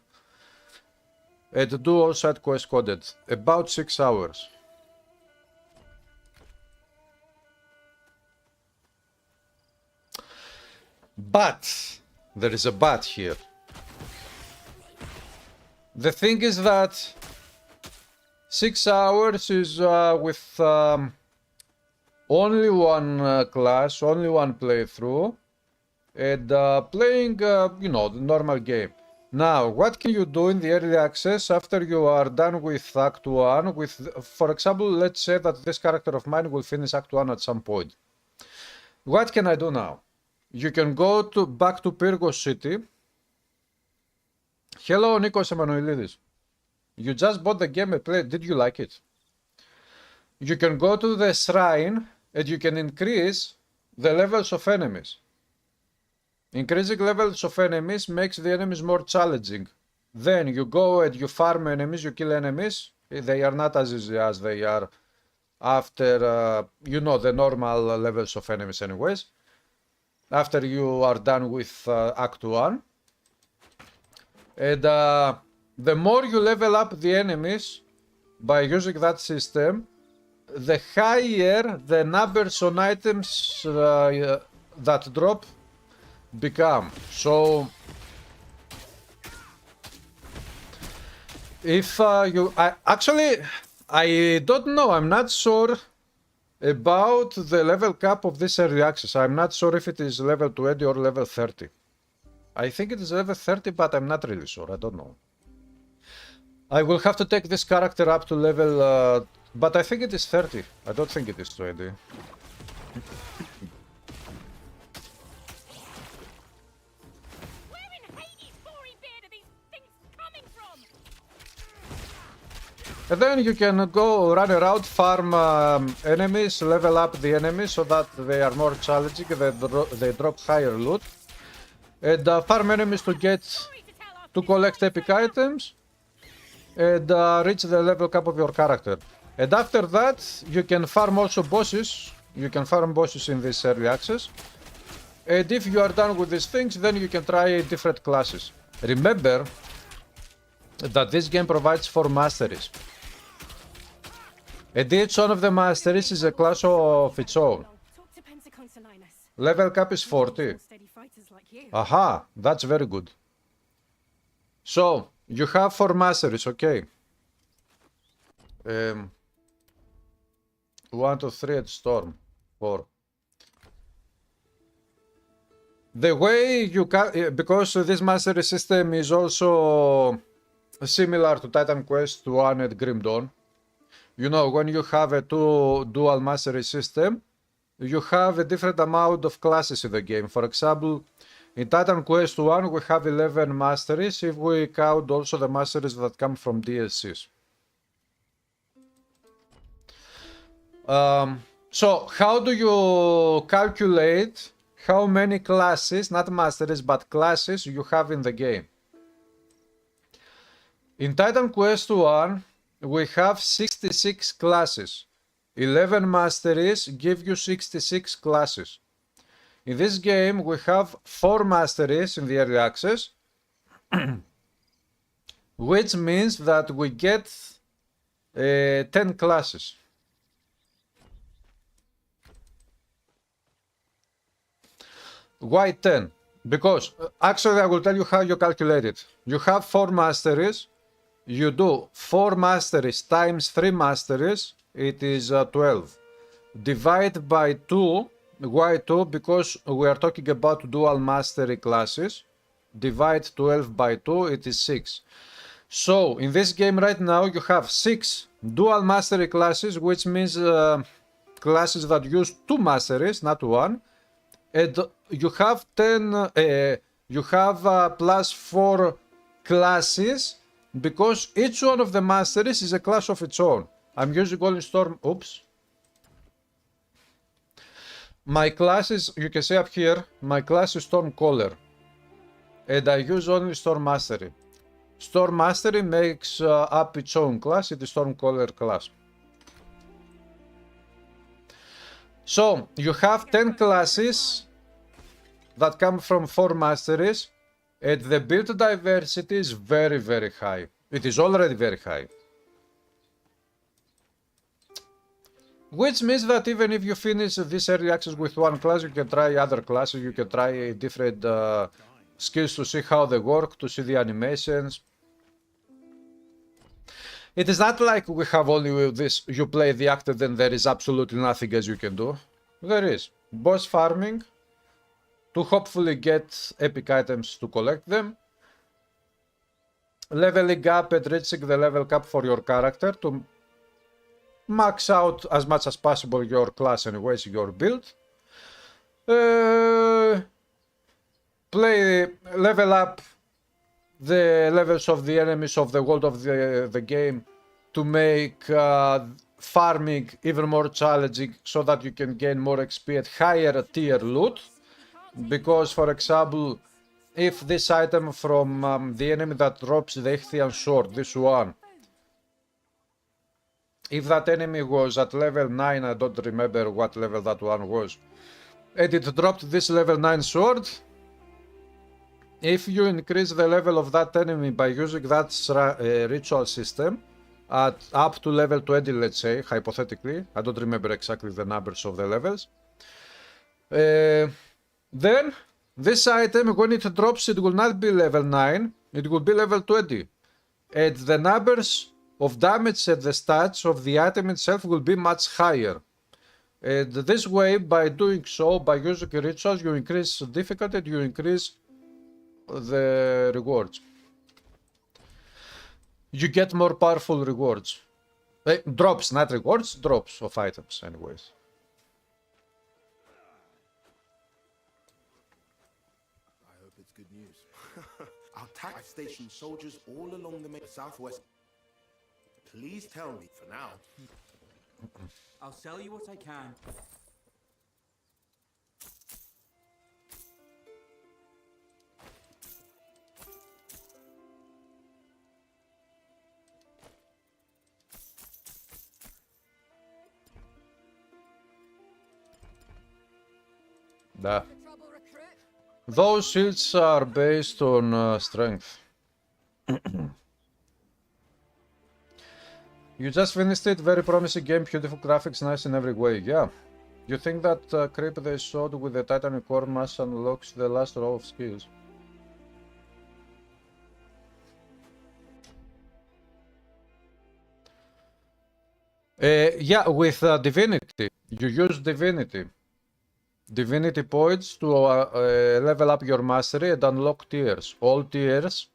and do all side quests coded. About 6 hours. But, there is a but here. The thing is that 6 hours is with only one class, only one playthrough, and playing, you know, the normal game. Now, what can you do in the early access after you are done with Act 1? With, for example, let's say that this character of mine will finish Act 1 at some point. What can I do now? You can go back to Pyrgos City. Hello, Nikos Emanuelidis. You just bought the game and played. Did you like it? You can go to the shrine and you can increase the levels of enemies. Increasing levels of enemies makes the enemies more challenging. Then you go and you farm enemies, you kill enemies. They are not as easy as they are after, you know, the normal levels of enemies anyways. After you are done with Act 1. And the more you level up the enemies by using that system, the higher the numbers on items that drop become. So if I don't know, I'm not sure about the level cap of this early access. I'm not sure if it is level 20 or level 30. I think it is level 30, but I'm not really sure. I don't know. I will have to take this character up to level, but I think it is 30. I don't think it is 20. And then you can go run around, farm enemies, level up the enemies so that they are more challenging, they drop higher loot. And farm enemies to collect epic items and reach the level cap of your character. And after that, you can farm also bosses. You can farm bosses in this early access. And if you are done with these things, then you can try different classes. Remember that this game provides 4 masteries. And each one of the masteries is a class of its own. Level cap is 40. Aha, that's very good. So, you have 4 masteries, okay. 1, 2, 3 at Storm. 4. The way you can, because this mastery system is also similar to Titan Quest 1 and Grim Dawn. You know, when you have a dual mastery system, you have a different amount of classes in the game. For example, in Titan Quest 1 we have 11 masteries if we count also the masteries that come from DLCs. So how do you calculate how many classes, not masteries, but classes you have in the game? In Titan Quest 1 we have 66 classes. 11 masteries give you 66 classes. In this game we have 4 masteries in the early access, which means that we get 10 classes. Why 10? Because actually I will tell you how you calculate it. You have 4 masteries. You do 4 masteries times 3 masteries, it is 12. Divide by 2, why 2? Because we are talking about dual mastery classes. Divide 12 by 2, it is 6. So, in this game right now, you have 6 dual mastery classes, which means classes that use 2 masteries, not 1. And you have 10, you have plus 4 classes, because each one of the masteries is a class of its own. I'm using only Storm. Oops. My class is, you can see up here, my class is Stormcaller. and I use only Storm Mastery. Storm Mastery makes up its own class, it is Stormcaller class. So, you have 10 classes that come from 4 masteries, and the build diversity is very, very high. It is already very high. Which means that even if you finish this early access with one class, you can try other classes, you can try different skills to see how they work, to see the animations. It is not like we have only this, you play the actor, then there is absolutely nothing else you can do. There is boss farming, to hopefully get epic items to collect them. Leveling up and reaching the level cap for your character to max out as much as possible your class anyways, your build. Level up the levels of the enemies of the world of the game to make farming even more challenging so that you can gain more XP at higher tier loot. Because, for example, if this item from the enemy that drops the Ichthian sword, this one, if that enemy was at level 9, I don't remember what level that one was, and it dropped this level 9 sword, if you increase the level of that enemy by using that ritual system at up to level 20, let's say, hypothetically, I don't remember exactly the numbers of the levels, then this item, when it drops, it will not be level 9, it will be level 20. And the numbers of damage and the stats of the item itself will be much higher. And this way, by doing so, by using rituals, you increase difficulty, you increase the rewards. You get more powerful rewards. Drops, not rewards, drops of items anyways. Good news. I'll tax station soldiers all along the southwest. Please tell me for now. I'll sell you what I can. Da. Those shields are based on strength. You just finished it, very promising game, beautiful graphics, nice in every way, yeah. You think that creep they showed with the Titan core mass unlocks the last row of skills? Yeah, with Divinity. You use Divinity. Divinity points to level up your mastery and unlock tiers. All tiers,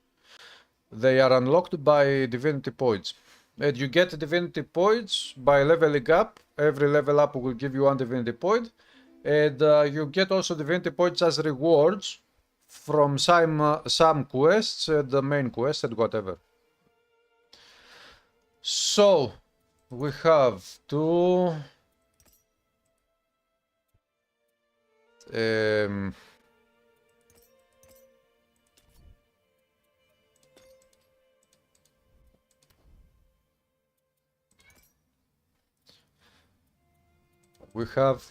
they are unlocked by Divinity points. And you get Divinity points by leveling up. Every level up will give you one Divinity point. And you get also Divinity points as rewards from some quests, the main quest and whatever. So, we have to... we have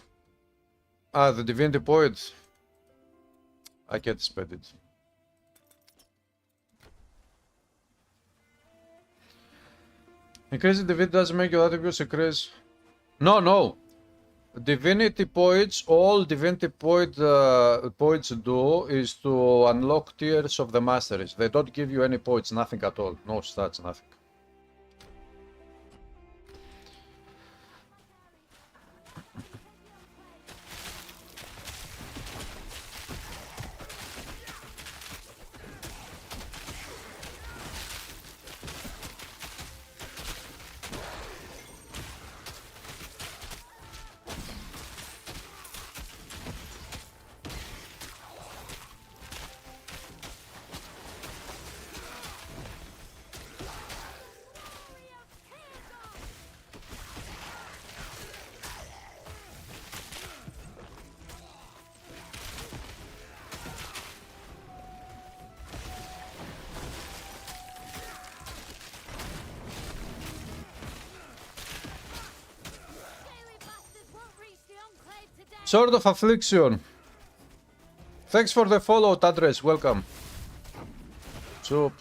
the Divinity points. I can't spend it. Increasing Divinity doesn't make your attributes increase. No. Divinity points, all Divinity points do is to unlock tiers of the masteries. They don't give you any points, nothing at all. No stats, nothing. Sword of Affliction. Thanks for the follow, Tadres. Welcome. Soup.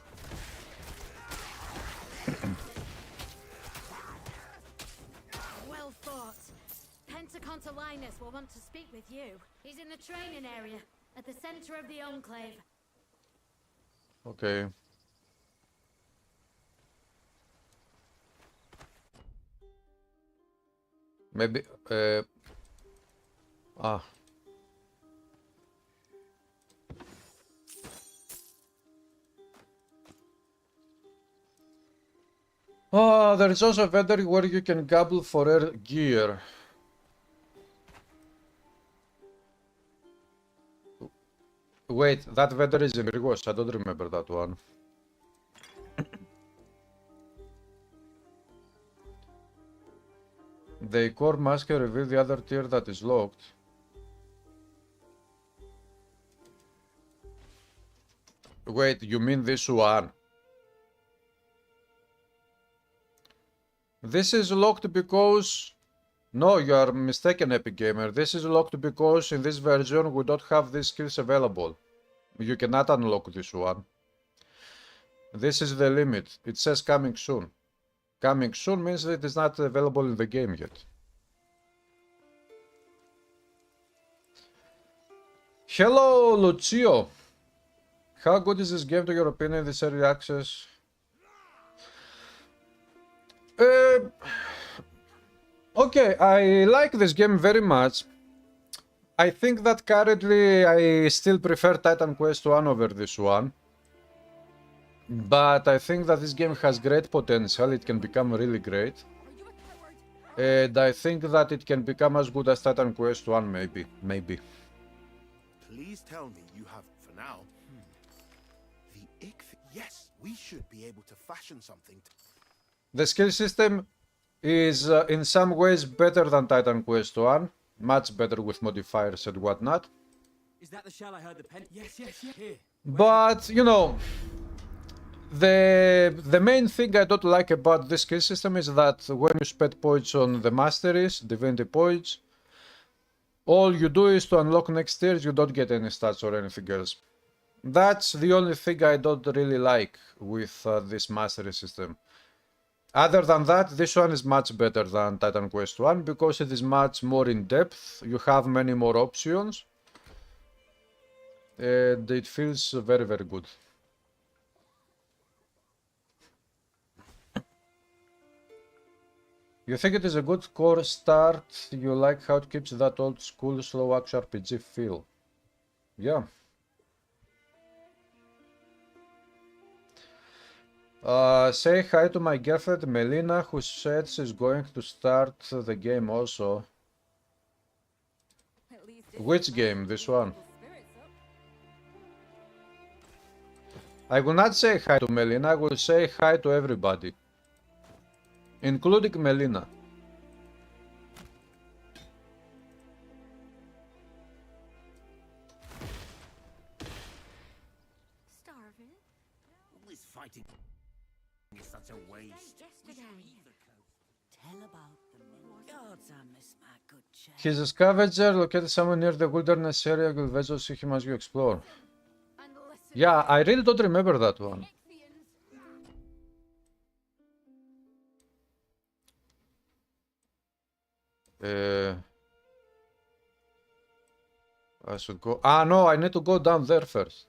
Well thought. Pentaconta Linus will want to speak with you. He's in the training area, at the center of the Enclave. Okay. Maybe, ah. Oh, there is also a vendor where you can gamble for air gear. Wait, that vendor is in Rigos. I don't remember that one. The core mask reveal the other tier that is locked. Wait, you mean this one? This is locked because... No, you are mistaken, Epic Gamer. This is locked because in this version we don't have these skills available. You cannot unlock this one. This is the limit. It says coming soon. Coming soon means it is not available in the game yet. Hello, Lucio. How good is this game to your opinion, this early access? Okay, I like this game very much. I think that currently I still prefer Titan Quest 1 over this one. But I think that this game has great potential, it can become really great. And I think that it can become as good as Titan Quest 1, maybe. Please tell me you have, for now, the yes, we should be able to fashion something. The skill system is in some ways better than Titan Quest 1, much better with modifiers and whatnot. Is that the shell I heard the pen? Yes. Here. But, you know, the main thing I don't like about this skill system is that when you spend points on the masteries, divinity points, all you do is to unlock next tiers, you don't get any stats or anything else. That's the only thing I don't really like with this mastery system. Other than that, this one is much better than Titan Quest 1 because it is much more in depth, you have many more options, and it feels very, very good. You think it is a good core start, you like how it keeps that old school slow action RPG feel. Yeah. Say hi to my girlfriend Melina, who said she's going to start the game also. Which game? This one? I will not say hi to Melina, I will say hi to everybody, including Melina. Starving? This fighting is such a waste. Tell about the gods, I miss my good chap. He's a scavenger located somewhere near the wilderness area. You'll eventually see him as you explore. Yeah, I really don't remember that one. I should go... Ah, no, I need to go down there first.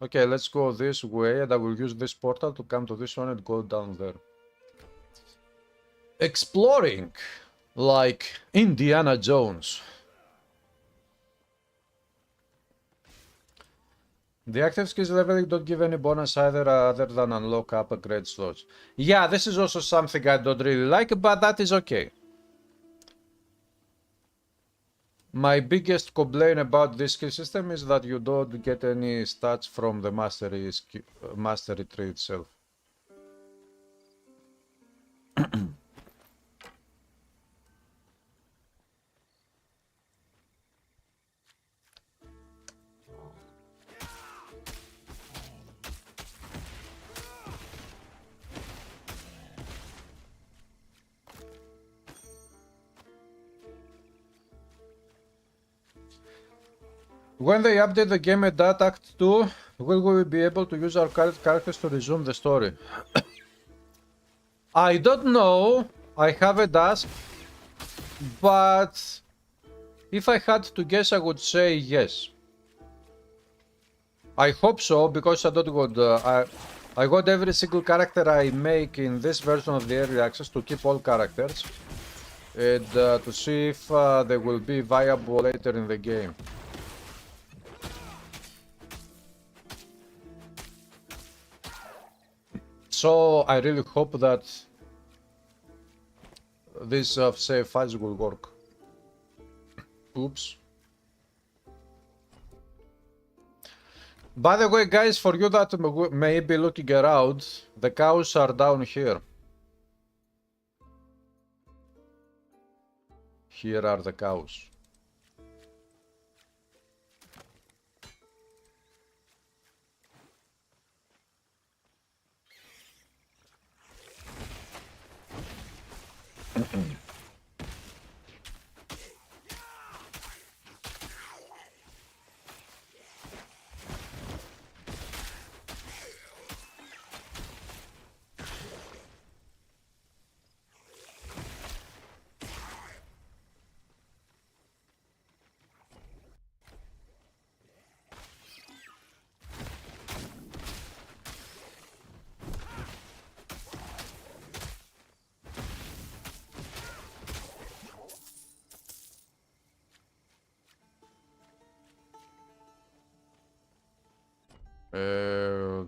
Okay, let's go this way and I will use this portal to come to this one and go down there. Exploring! Like Indiana Jones. The active skills leveling don't give any bonus either other than unlock upgrade slots. Yeah, this is also something I don't really like, but that is okay. My biggest complaint about this skill system is that you don't get any stats from the mastery tree itself. When they update the game at that Act 2, will we be able to use our current characters to resume the story? I don't know. I haven't asked. But if I had to guess, I would say yes. I hope so, because I don't got I got every single character I make in this version of the early access to keep all characters and to see if they will be viable later in the game. So I really hope that this save files will work. Oops. By the way, guys, for you that may be looking around, the cows are down here. Here are the cows.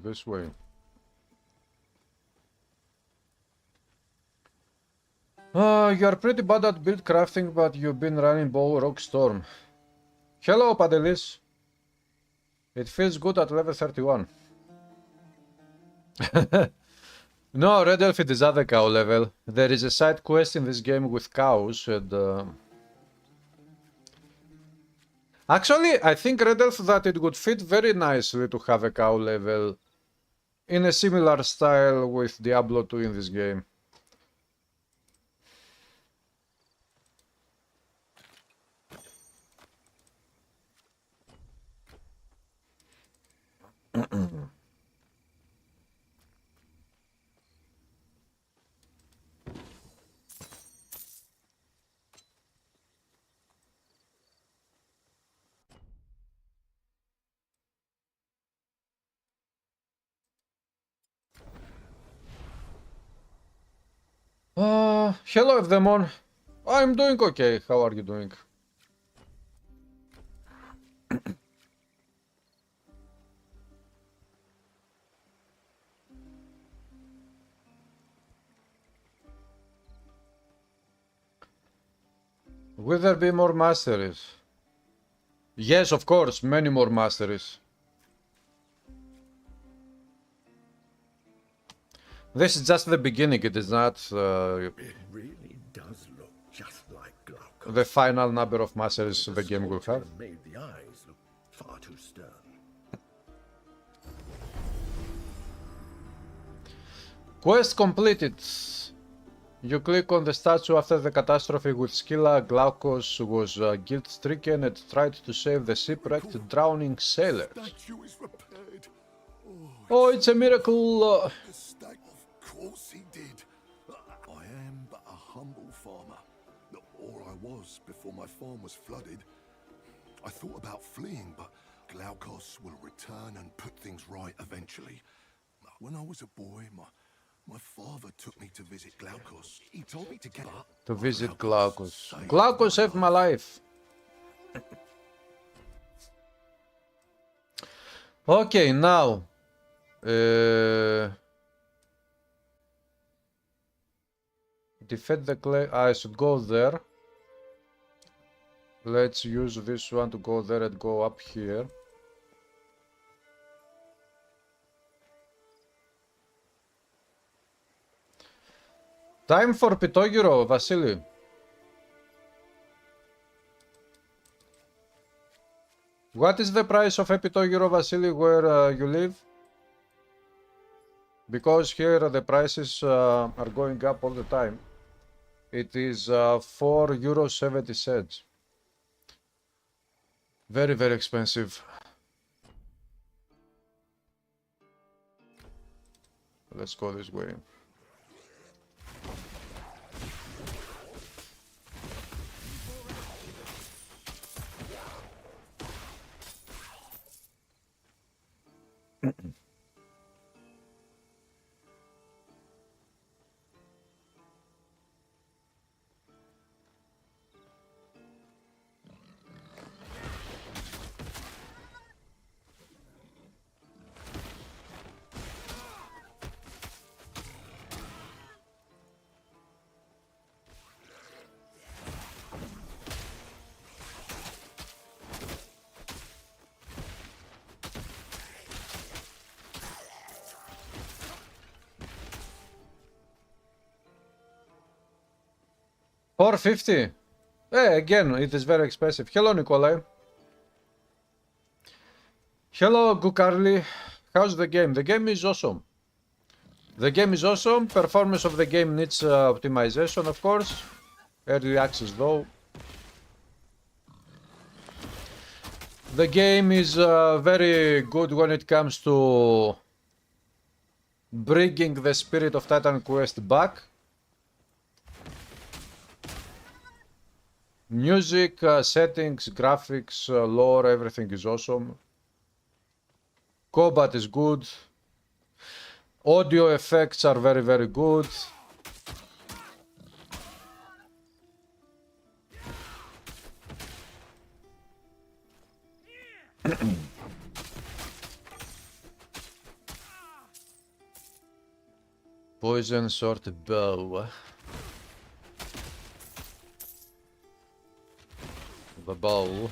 This way. You're pretty bad at build crafting, but you've been running Bow Rock Storm. Hello, Padelis. It feels good at level 31. No, Red Elf, it is at the cow level. There is a side quest in this game with cows and... Actually, I think Red Elf that it would fit very nicely to have a cow level in a similar style with Diablo 2 in this game. Hello, Evdemon. I'm doing okay. How are you doing? Will there be more masteries? Yes, of course, many more masteries. This is just the beginning, it is not It really does look just like Glaucus. the final number of masteries the game will have. Made the eyes look far too stern. Quest completed. You click on the statue after the catastrophe with Scylla. Glaucus was guilt-stricken and tried to save the shipwrecked drowning sailors. Statue is repaired. Oh, it's a miracle! The stag, of course he did. I am but a humble farmer. Or I was before my farm was flooded. I thought about fleeing, but Glaucus will return and put things right eventually. When I was a boy, my father took me to visit Glaucus. He told me to get up. To visit Glaucus. Glaucus saved my life. Okay, now. Defeat the clay. I should go there. Let's use this one to go there and go up here. Time for Pitogiro, Vasily. What is the price of a Pitogiro, Vasily, where you live? Because here the prices are going up all the time. It is €4.70. Very, very expensive. Let's go this way. $450. Again, it is very expensive. Hello, Nikolai. Hello, Gukarli. How's the game? The game is awesome. The game is awesome. Performance of the game needs optimization, of course. Early access, though. The game is very good when it comes to bringing the spirit of Titan Quest back. Music, settings, graphics, lore, everything is awesome. Combat is good. Audio effects are very, very good. Poison sword bow. The bow.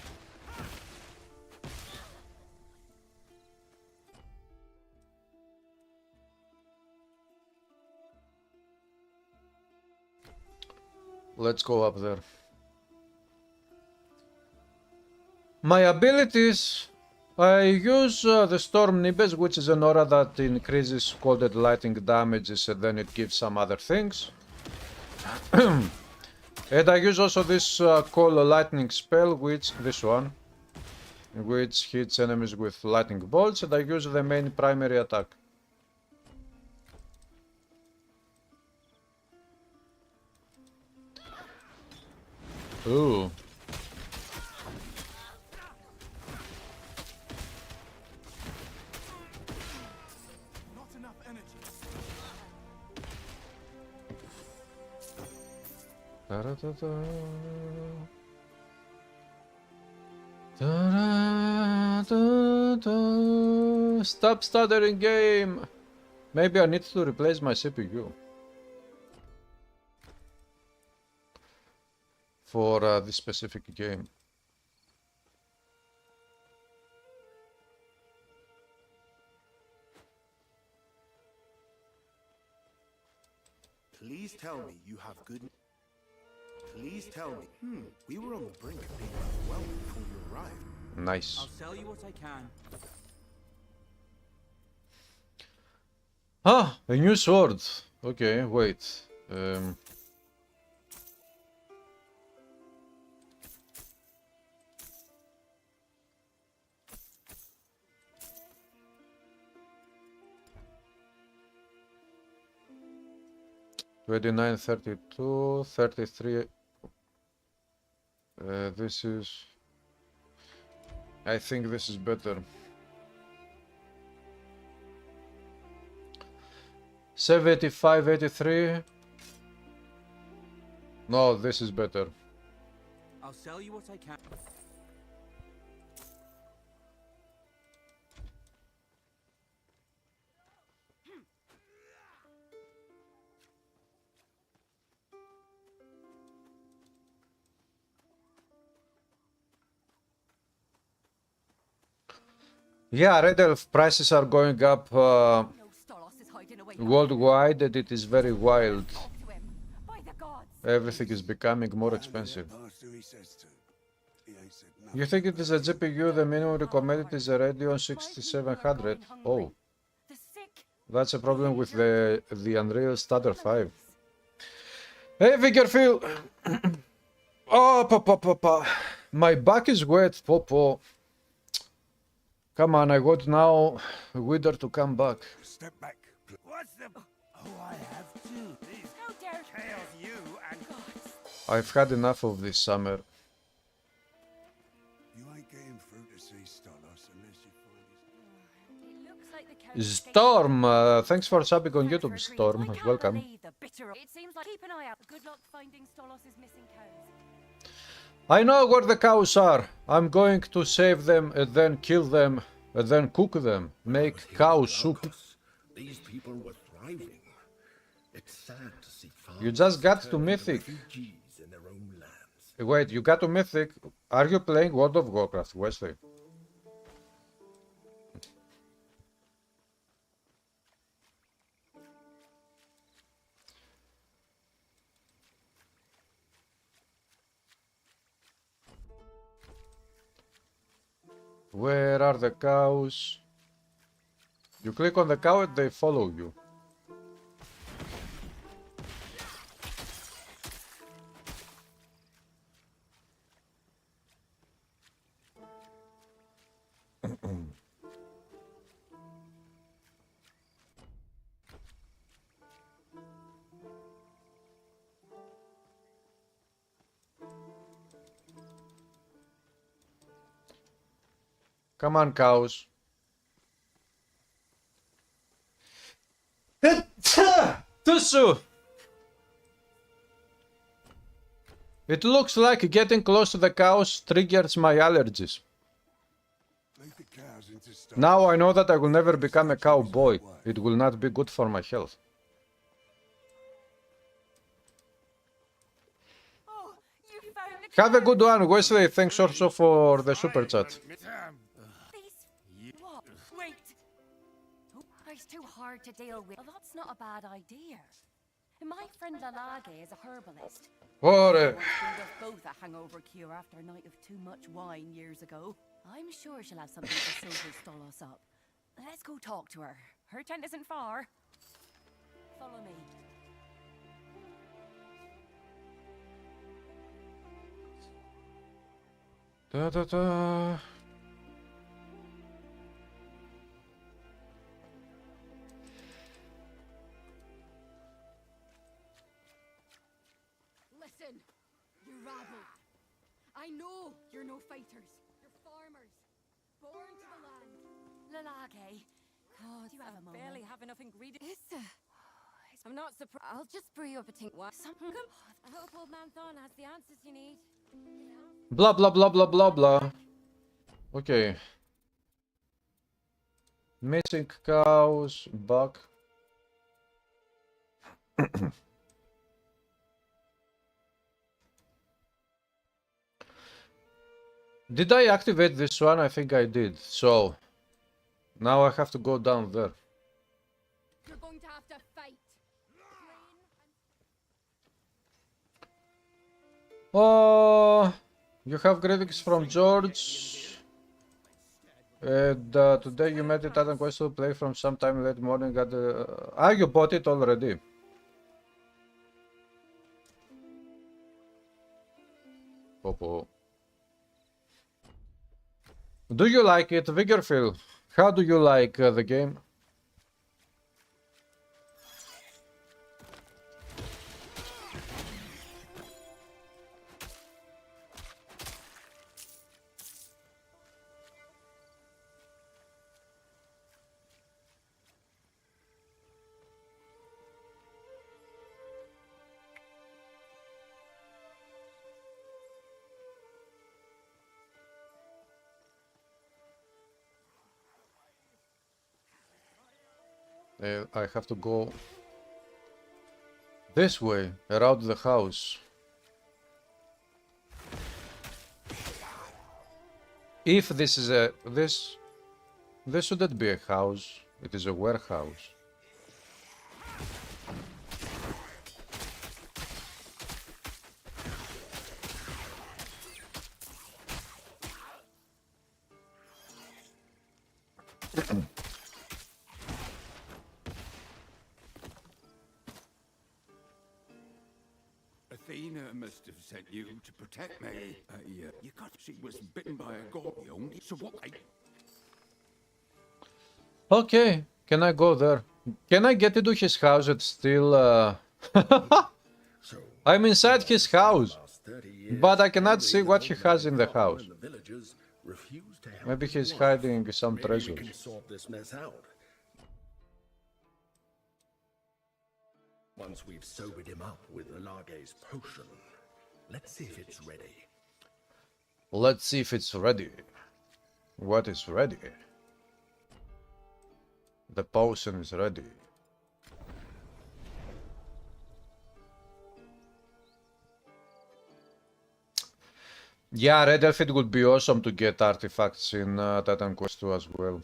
Let's go up there. My abilities, I use the Storm Nimbus, which is an aura that increases cold lightning damages and then it gives some other things. And I use also this cold lightning spell, this one, which hits enemies with lightning bolts, and I use the main primary attack. Ooh. Not enough energy. Da-da-da-da. Da-da-da-da. Stop stuttering, game. Maybe I need to replace my CPU for this specific game. Please tell me you have good... Please tell me. We were on the brink of being overwhelmed before you arrived. Nice. I'll sell you what I can. Ah, a new sword. Okay, wait. $29, $32, $33. This is... I think this is better. $75, $83. No, this is better. I'll sell you what I can. Yeah, Red Elf prices are going up worldwide, and it is very wild. Everything is becoming more expensive. You think it is a GPU? The minimum recommended is a Radeon 6700. Oh, that's a problem with the Unreal Starter 5. Hey, Vigorfield! Oh, papa. My back is wet, Popo. Come on, I want now Wither to come back. Step back. What's the... Oh, I have too. These... How dare chaos you and... I've had enough of this summer. You ain't getting through to see Stolos unless you find his... It looks like the cow Storm, thanks for subbing on YouTube, Storm. Welcome. It seems like keep an eye out. Good luck finding Stolos' missing cows. I know where the cows are. I'm going to save them and then kill them and then cook them. Make cow soup. These people were thriving. It's sad to see You just got to turn Mythic. refugees in their own lands. Wait, you got to Mythic. Are you playing World of Warcraft, Wesley? Where are the cows? You click on the cow and they follow you. Come on, cows. Tusu! It looks like getting close to the cows triggers my allergies. Lead the cows into Stolos. Now I know that I will never become a cowboy. It will not be good for my health. Oh, you found the Have a good one, Wesley. Thanks also for the super chat. These... What? Wait. Oh, it's too hard to deal with. Well, that's not a bad idea. My friend Lalage is a herbalist. Ore. Once brewed us both a hangover cure after a night of too much wine years ago. I'm sure she'll have something to sober Stolos up. Let's go talk to her. Her tent isn't far. Follow me. Da, da, da. Listen, you rabble. I know you're no fighters. You're farmers, born to the land. Lalage. God, you have a barely have enough ingredients. I'm not surprised. I'll just brew you up a tink. Something. I hope old man Thorn has the answers you need. Blah, blah, blah, blah, blah, blah. Okay. Missing cows, buck. Did I activate this one? I think I did. So, now I have to go down there. You're going to have to fight. Oh, you have greetings from George. And today you made it Titan Quest to play from sometime late morning at the... you bought it already. Popo. Do you like it, Vigorfil? How do you like the game? I have to go this way, around the house. If this is a... this shouldn't be a house, it is a warehouse. Athena must have sent you to protect me. You got. She was bitten by a scorpion. So what? Okay, can I go there? Can I get into his house? It's still. So, I'm inside his house, last 30 years, but I cannot see every what he has in the farmer house. and the villagers refuse to help Maybe his he's wife. hiding some Maybe we treasures. can sort this mess out. Once we've sobered him up with Lage's potion, let's see if it's ready. Let's see if it's ready. What is ready? The potion is ready. Yeah, Red Elf, it would be awesome to get artifacts in Titan Quest 2 as well.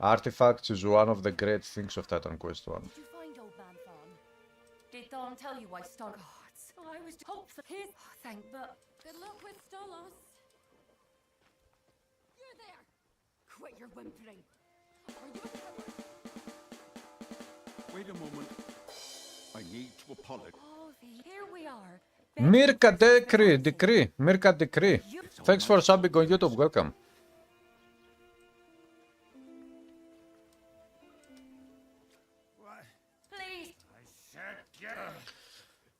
Artifacts is one of the great things of Titan Quest 1. Did you find old man Thorn? Did Thorn tell you why Star Gods? I was hopeful his but good luck with Stolos. You're there! Quit your whimpering. Are you Wait a moment. I need to apologize. Oh, here we are. Mirka Decree. Mirka Decree. Thanks for subbing on YouTube. Welcome. Please.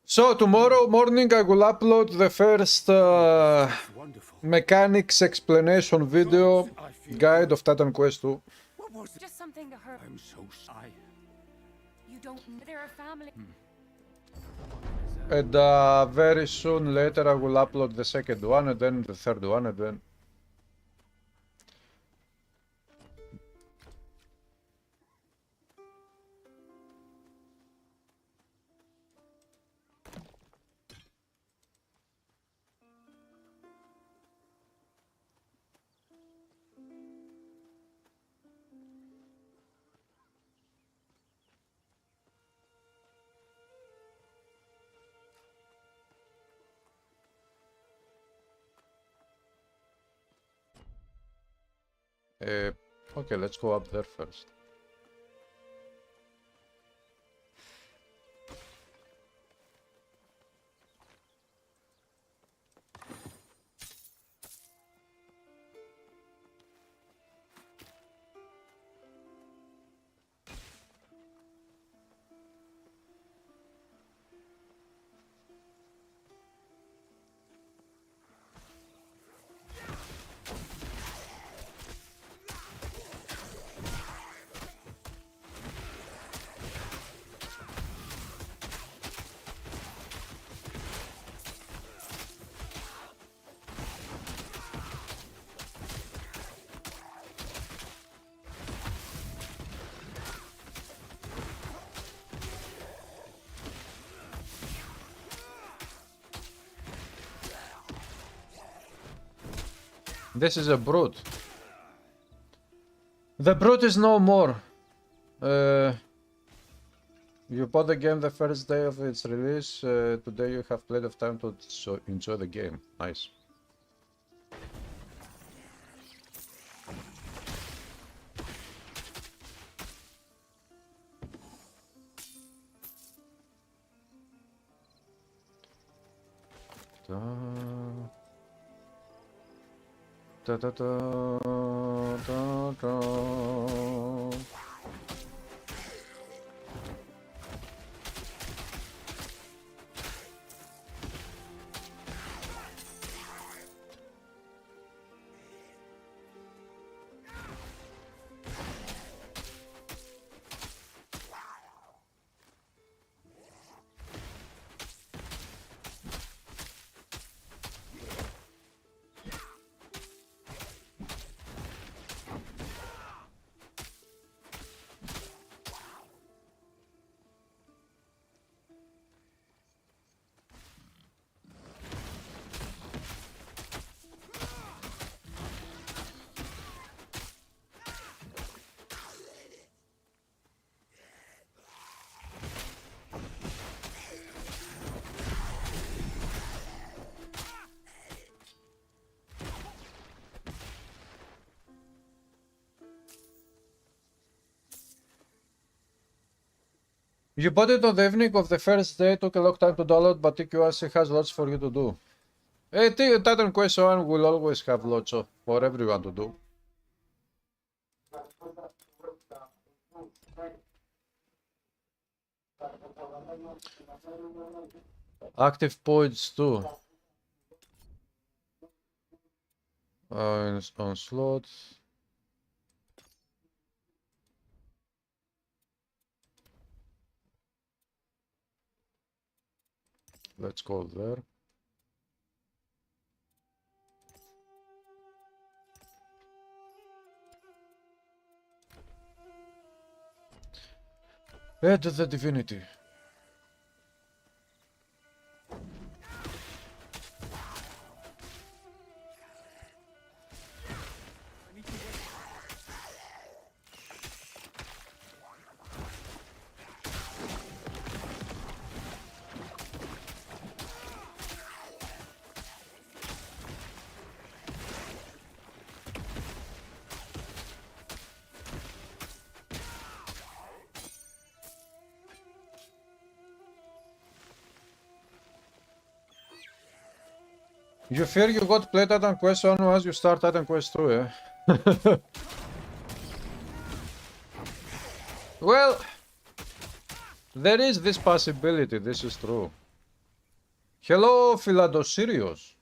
So tomorrow morning I will upload the first Wonderful. mechanics explanation video guide of Titan Quest 2. What was it? Just something to hurt. I'm so shy. You don't. They're a family. And very soon later I will upload the second one and then the third one and then... Okay, let's go up there first. This is a brute. The brute is no more. You bought the game the first day of its release. Today you have plenty of time to enjoy the game. Nice. Da, da, da, da, da. You bought it on the evening of the first day, took a long time to download, but TQRC has lots for you to do. Titan Quest 1 will always have lots of, for everyone to do. Active points too. On slots. Let's go there. Add the divinity. You fear you got to play Titan Quest 1 once you start Titan Quest 2, eh? Well, there is this possibility, this is true. Hello, Philadosirius.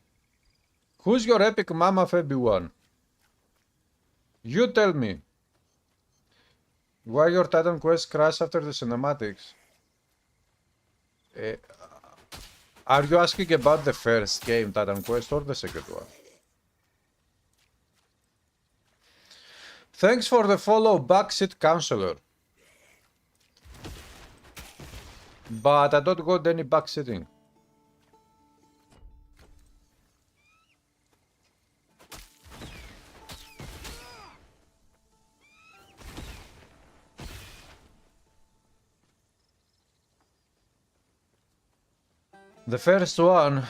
Who's your epic mama Fabi1? You tell me. Why your Titan Quest crashed after the cinematics? Are you asking about the first game, Titan Quest, or the second one? Thanks for the follow, Backseat Counselor. But I don't got any backseating. The first one,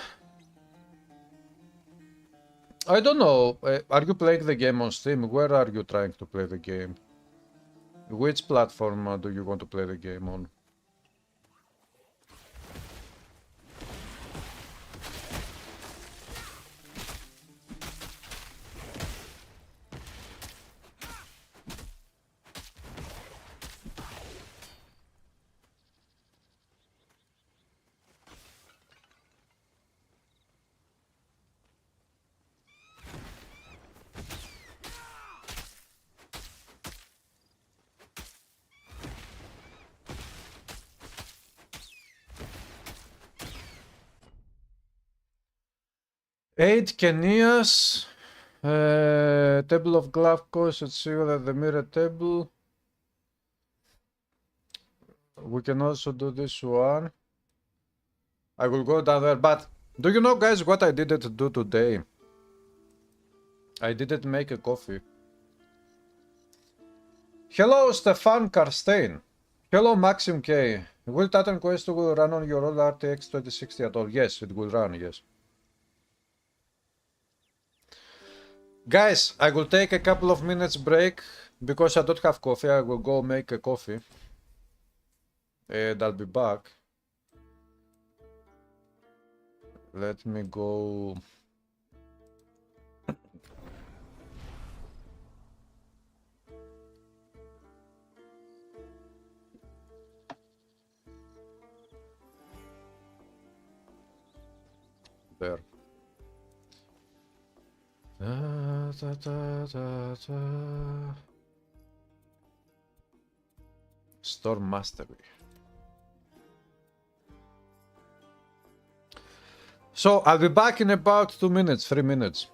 I don't know. Are you playing the game on Steam? Where are you trying to play the game? Which platform do you want to play the game on? Eight Kenias, table of Glavkos, let's see whether the mirror table. We can also do this one. I will go down there, but do you know, guys, what I didn't do today? I didn't make a coffee. Hello, Stefan Karstein. Hello, Maxim K. Will Titan Quest will run on your old RTX 2060 at all? Yes, it will run, yes. Guys, I will take a couple of minutes break because I don't have coffee. I will go make a coffee and I'll be back. Let me go. There. Da, da, da, da, da. Storm Mastery. So I'll be back in about 2 minutes, 3 minutes.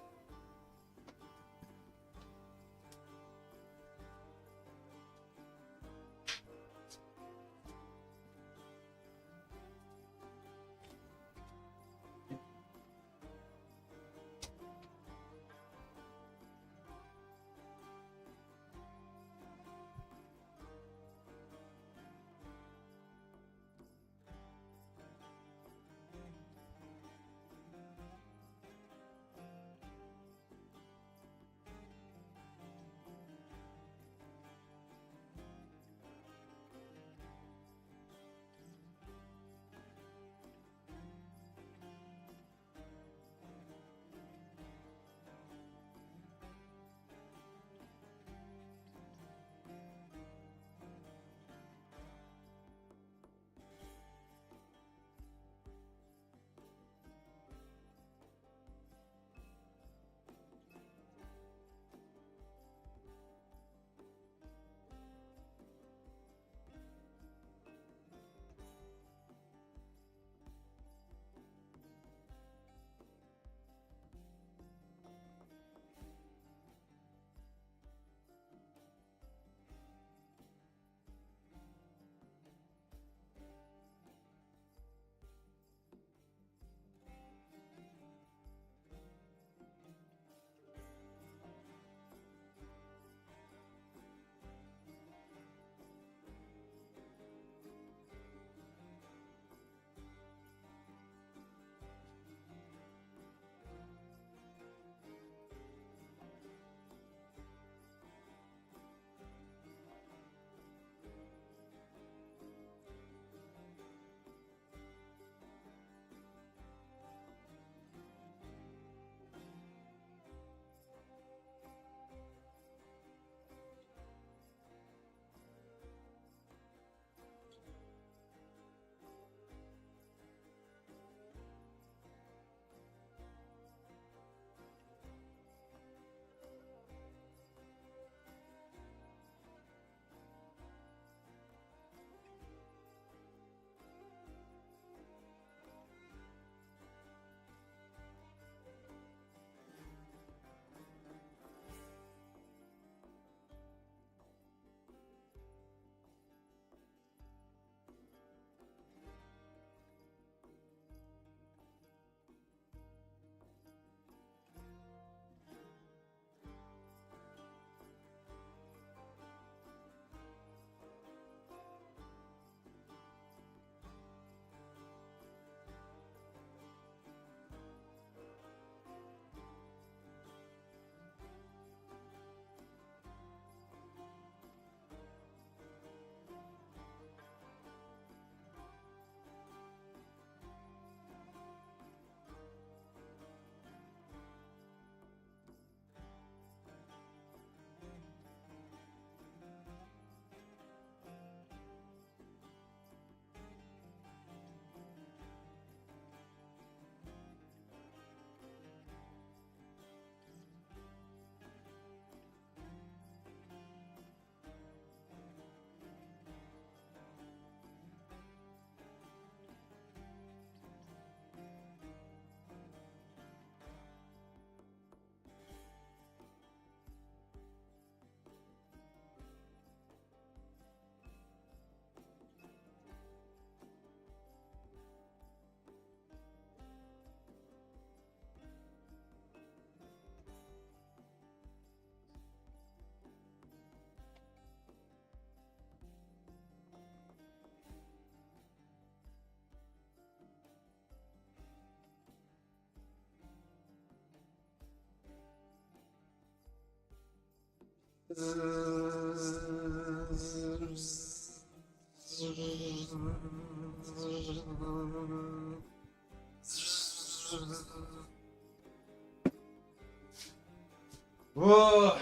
Whoa.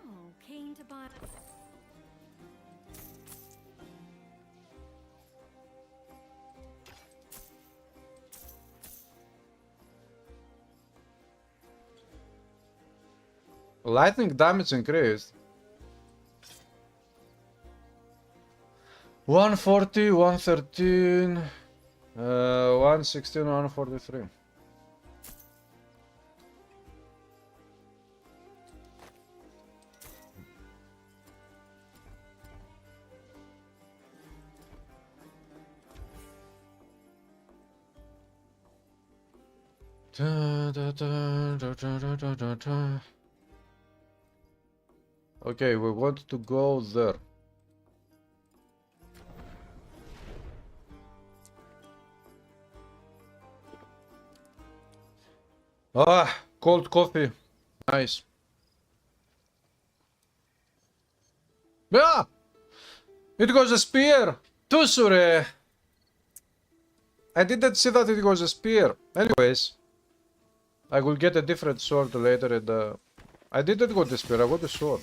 Oh, keen to buy. Lightning damage increased. 140, 113, 116, 143. Okay, we want to go there. Ah, cold coffee. Nice. Ah! It was a spear! Tusure! I didn't see that it was a spear. Anyways, I will get a different sword later and I didn't got the spear, I got a sword.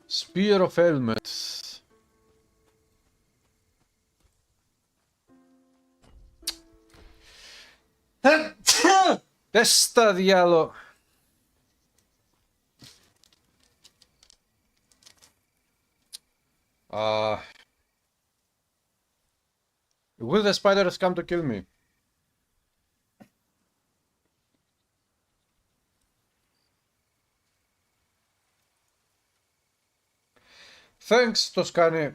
Spear of helmets. Testa dialo. Will the spiders come to kill me? Thanks, Toscani.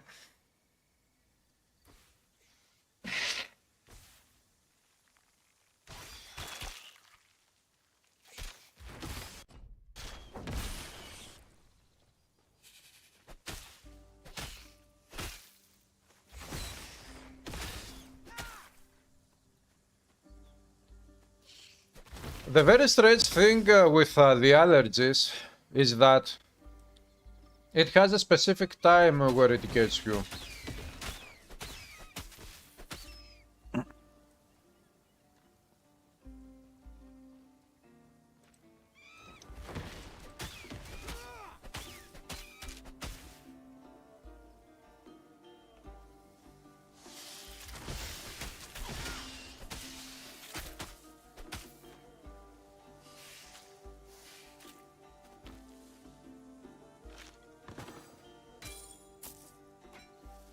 The very strange thing with the allergies is that it has a specific time where it gets you.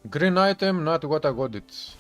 Green item, not what I got it.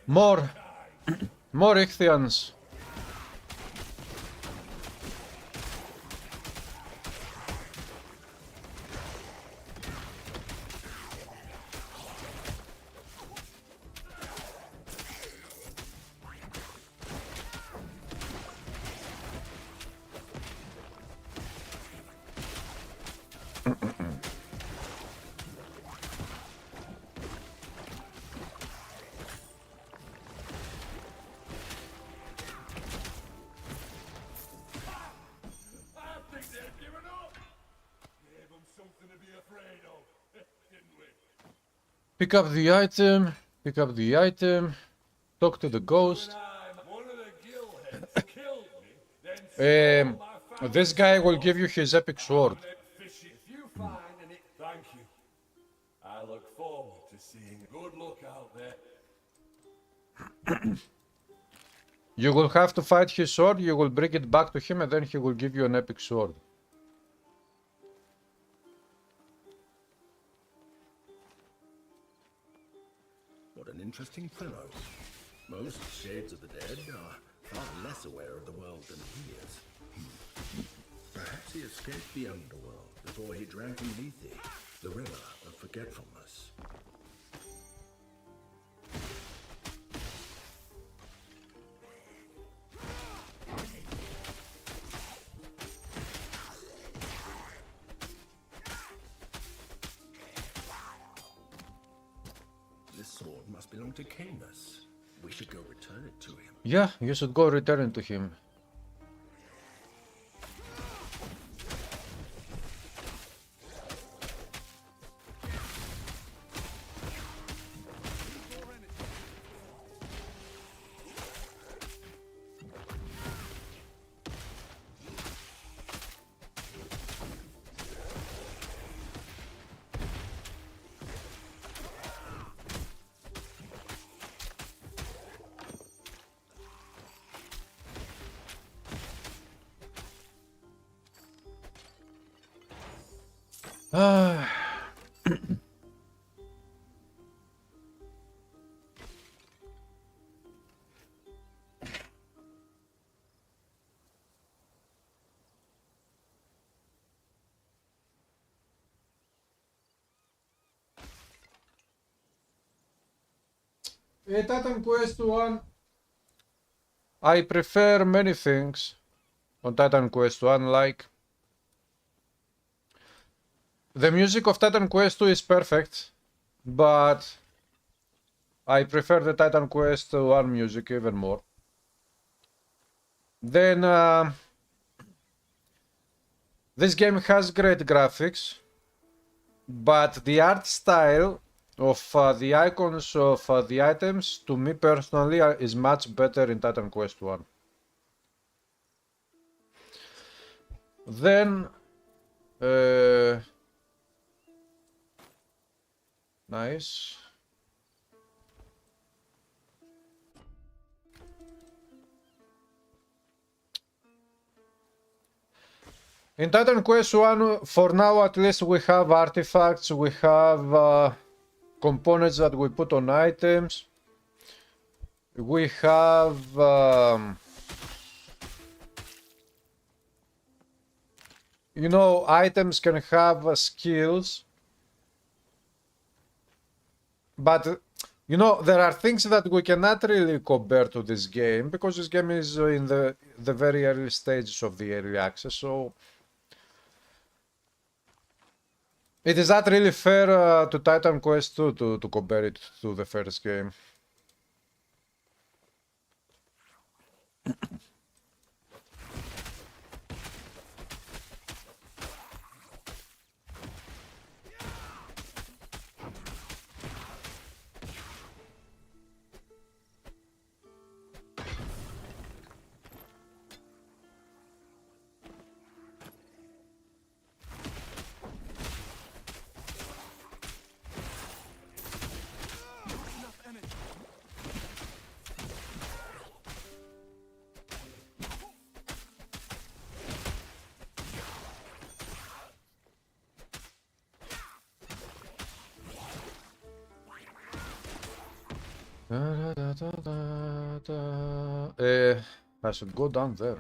More Ichthians. Pick up the item, pick up the item, talk to the ghost. This guy will give you his epic sword. Thank you. I look forward to seeing good luck out there. You will have to fight his sword, you will bring it back to him, and then he will give you an epic sword. What an interesting fellow. Most Shades of the Dead are far less aware of the world than he is. Perhaps he escaped the underworld before he drank from Lethe, the river of forgetfulness. This sword must belong to gameS. We should go return it to him. Yeah, you should go return it to him. Titan Quest 1. I prefer many things on Titan Quest 1, like the music of Titan Quest 2 is perfect, but I prefer the Titan Quest 1 music even more. Then this game has great graphics, but the art style of the icons of the items, to me personally, is much better in Titan Quest 1. Then nice. In Titan Quest 1, for now at least, we have artifacts, we have components that we put on items. We have you know, items can have skills, but you know, there are things that we cannot really compare to this game because this game is in the very early stages of the early access, so it is not really fair to Titan Quest 2 to compare it to the first game. I should go down there.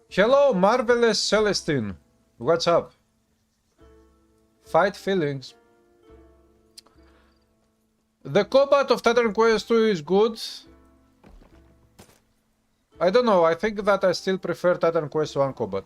Hello, Marvelous Celestine. What's up? Fight feelings. The combat of Titan Quest 2 is good. I don't know, I think that I still prefer Titan Quest 1 combat.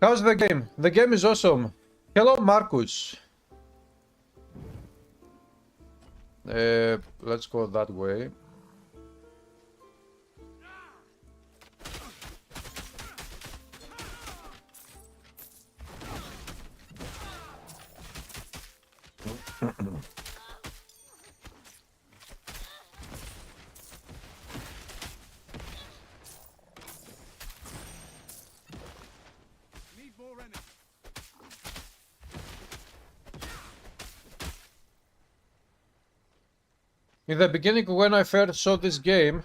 How's the game? The game is awesome. Hello, Marcus. Let's go that way. Need more energy. In the beginning, when I first saw this game,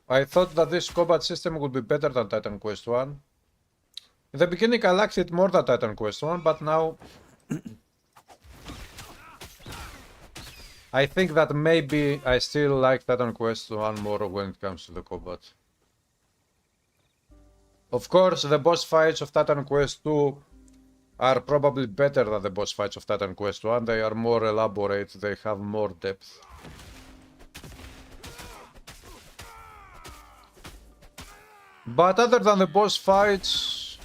I thought that this combat system would be better than Titan Quest 1. In the beginning, I liked it more than Titan Quest 1, but now I think that maybe I still like Titan Quest 1 more when it comes to the combat. Of course, the boss fights of Titan Quest 2 are probably better than the boss fights of Titan Quest 1. They are more elaborate, they have more depth. But other than the boss fights,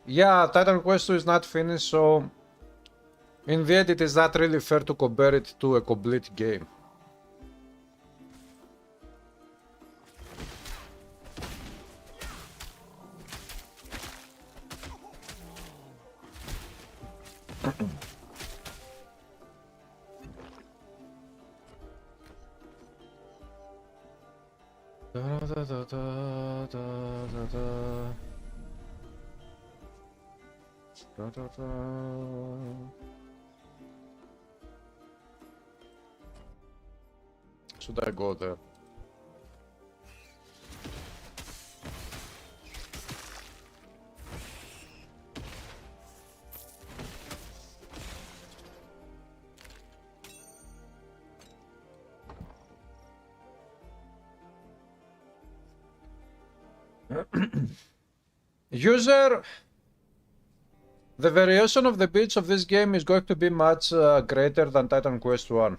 yeah, Titan Quest 2 is not finished, so in the end it is not really fair to compare it to a complete game. Should I go there? User, the variation of the beats of this game is going to be much greater than Titan Quest 1.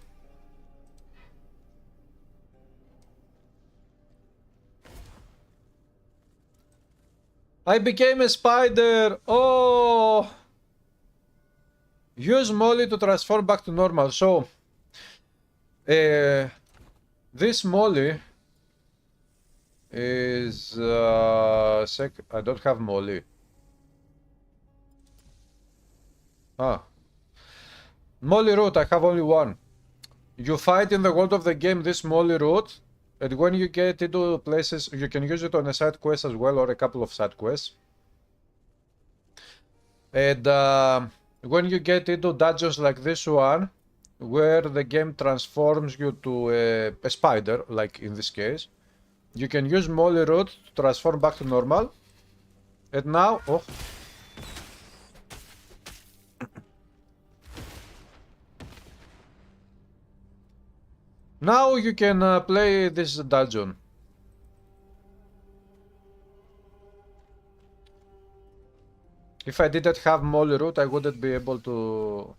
I became a spider! Oh! Use Molly to transform back to normal. So, this Molly is... I don't have Molly. Ah. Molly route, I have only one. You fight in the world of the game this Molly route, and when you get into places, you can use it on a side quest as well, or a couple of side quests. And when you get into dungeons like this one, where the game transforms you to a spider, like in this case, you can use Molly route to transform back to normal. And now, oh. Now you can play this dungeon. If I didn't have Molly route, I wouldn't be able to...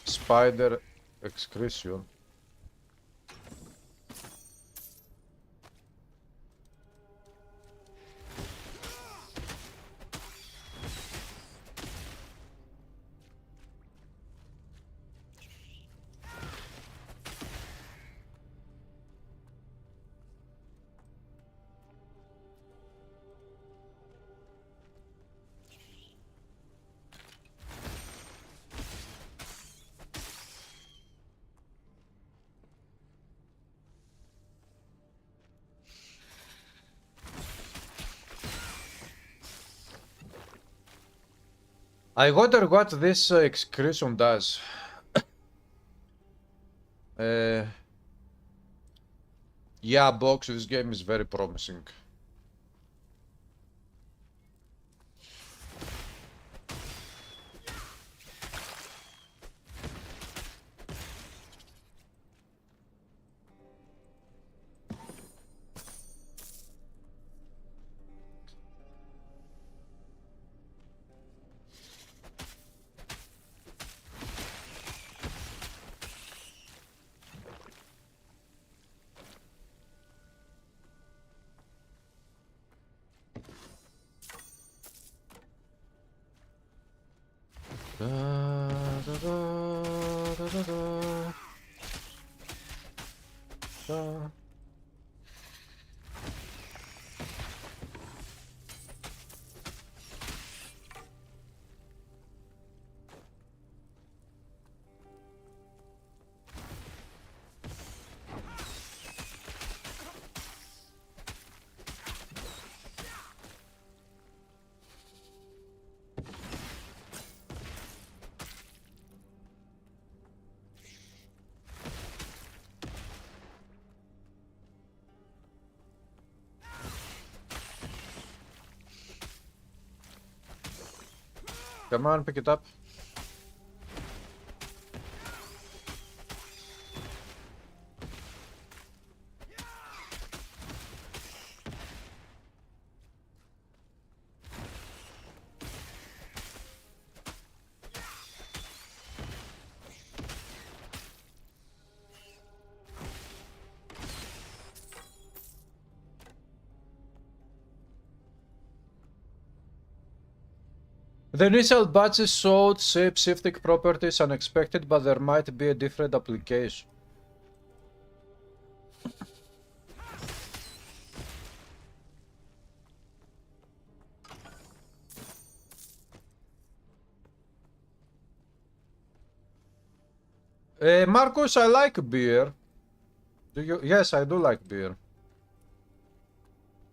Spider excretion. I wonder what this excretion does. Yeah, box, this game is very promising. Da, da, da, da, da, da. Da. Come on, pick it up. The initial batches showed shape-shifting properties unexpected, but there might be a different application. Marcus, I like beer. Do you? Yes, I do like beer.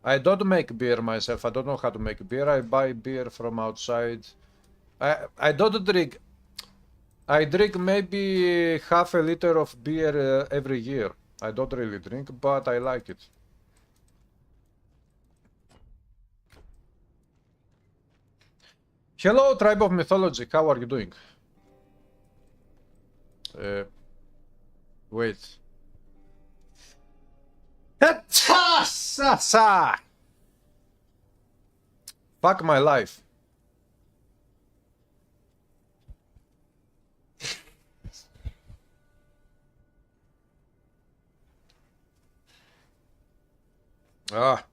I don't make beer myself. I don't know how to make beer. I buy beer from outside. I don't drink. I drink maybe half a liter of beer every year. I don't really drink, but I like it. Hello, Tribe of Mythology. How are you doing? Wait. Fuck my life. Ah.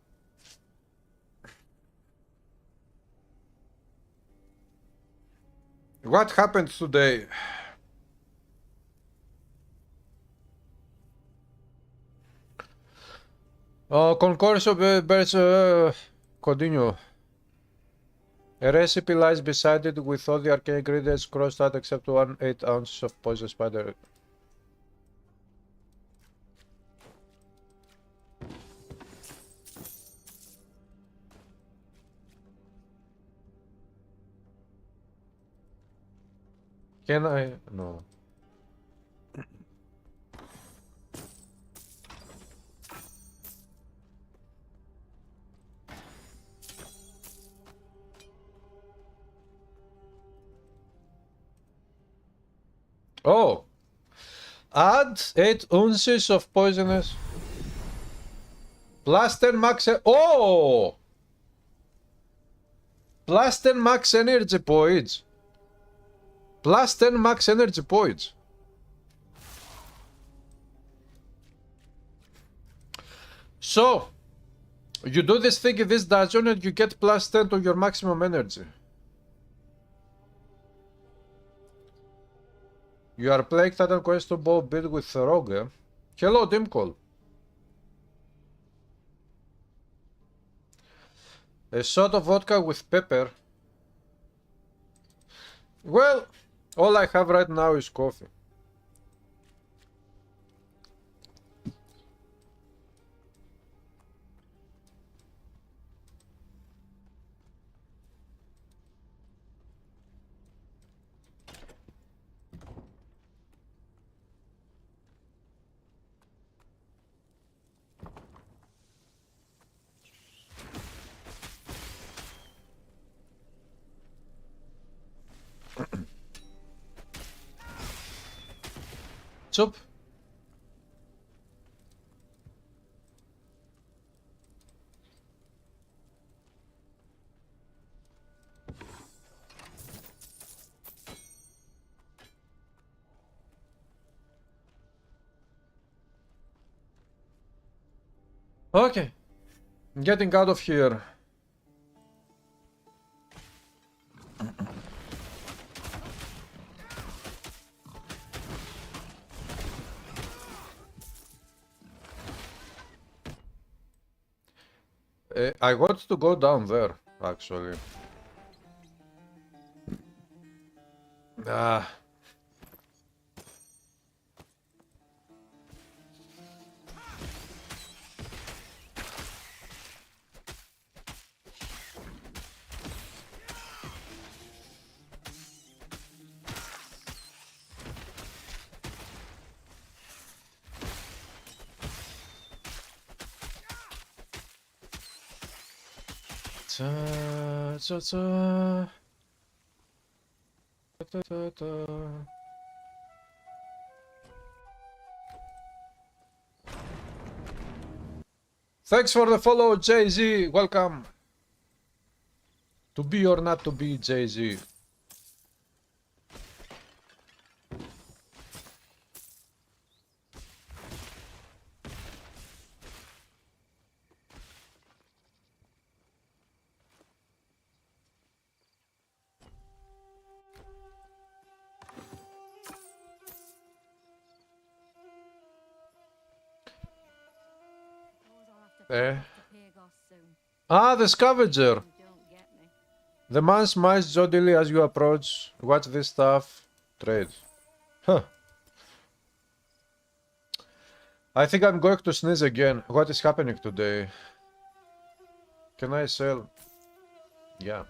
What happened today? Concorso bears continue. A recipe lies beside it with all the arcane ingredients crossed out except 1/8 ounces of poison spider. Can I? No. Oh! Add 8 ounces of poisonous. Plus 10 max. Oh! Plus 10 max energy points. Plus 10 max energy points. So, you do this thing in this dungeon and you get plus 10 to your maximum energy. You are playing Titan Quest to bow build with Rogue. Hello, Dimcol. A shot of vodka with pepper. Well, all I have right now is coffee. Chop. Okay. Getting out of here. I got to go down there, actually. Ah. Ta, ta, ta. Ta, ta, ta. Thanks for the follow, Jay-Z. Welcome. To be or not to be, Jay-Z. Ah, the scavenger. The man smiles jauntily as you approach. Watch this stuff. Trade. Huh. I think I'm going to sneeze again. What is happening today? Can I sell? Yeah.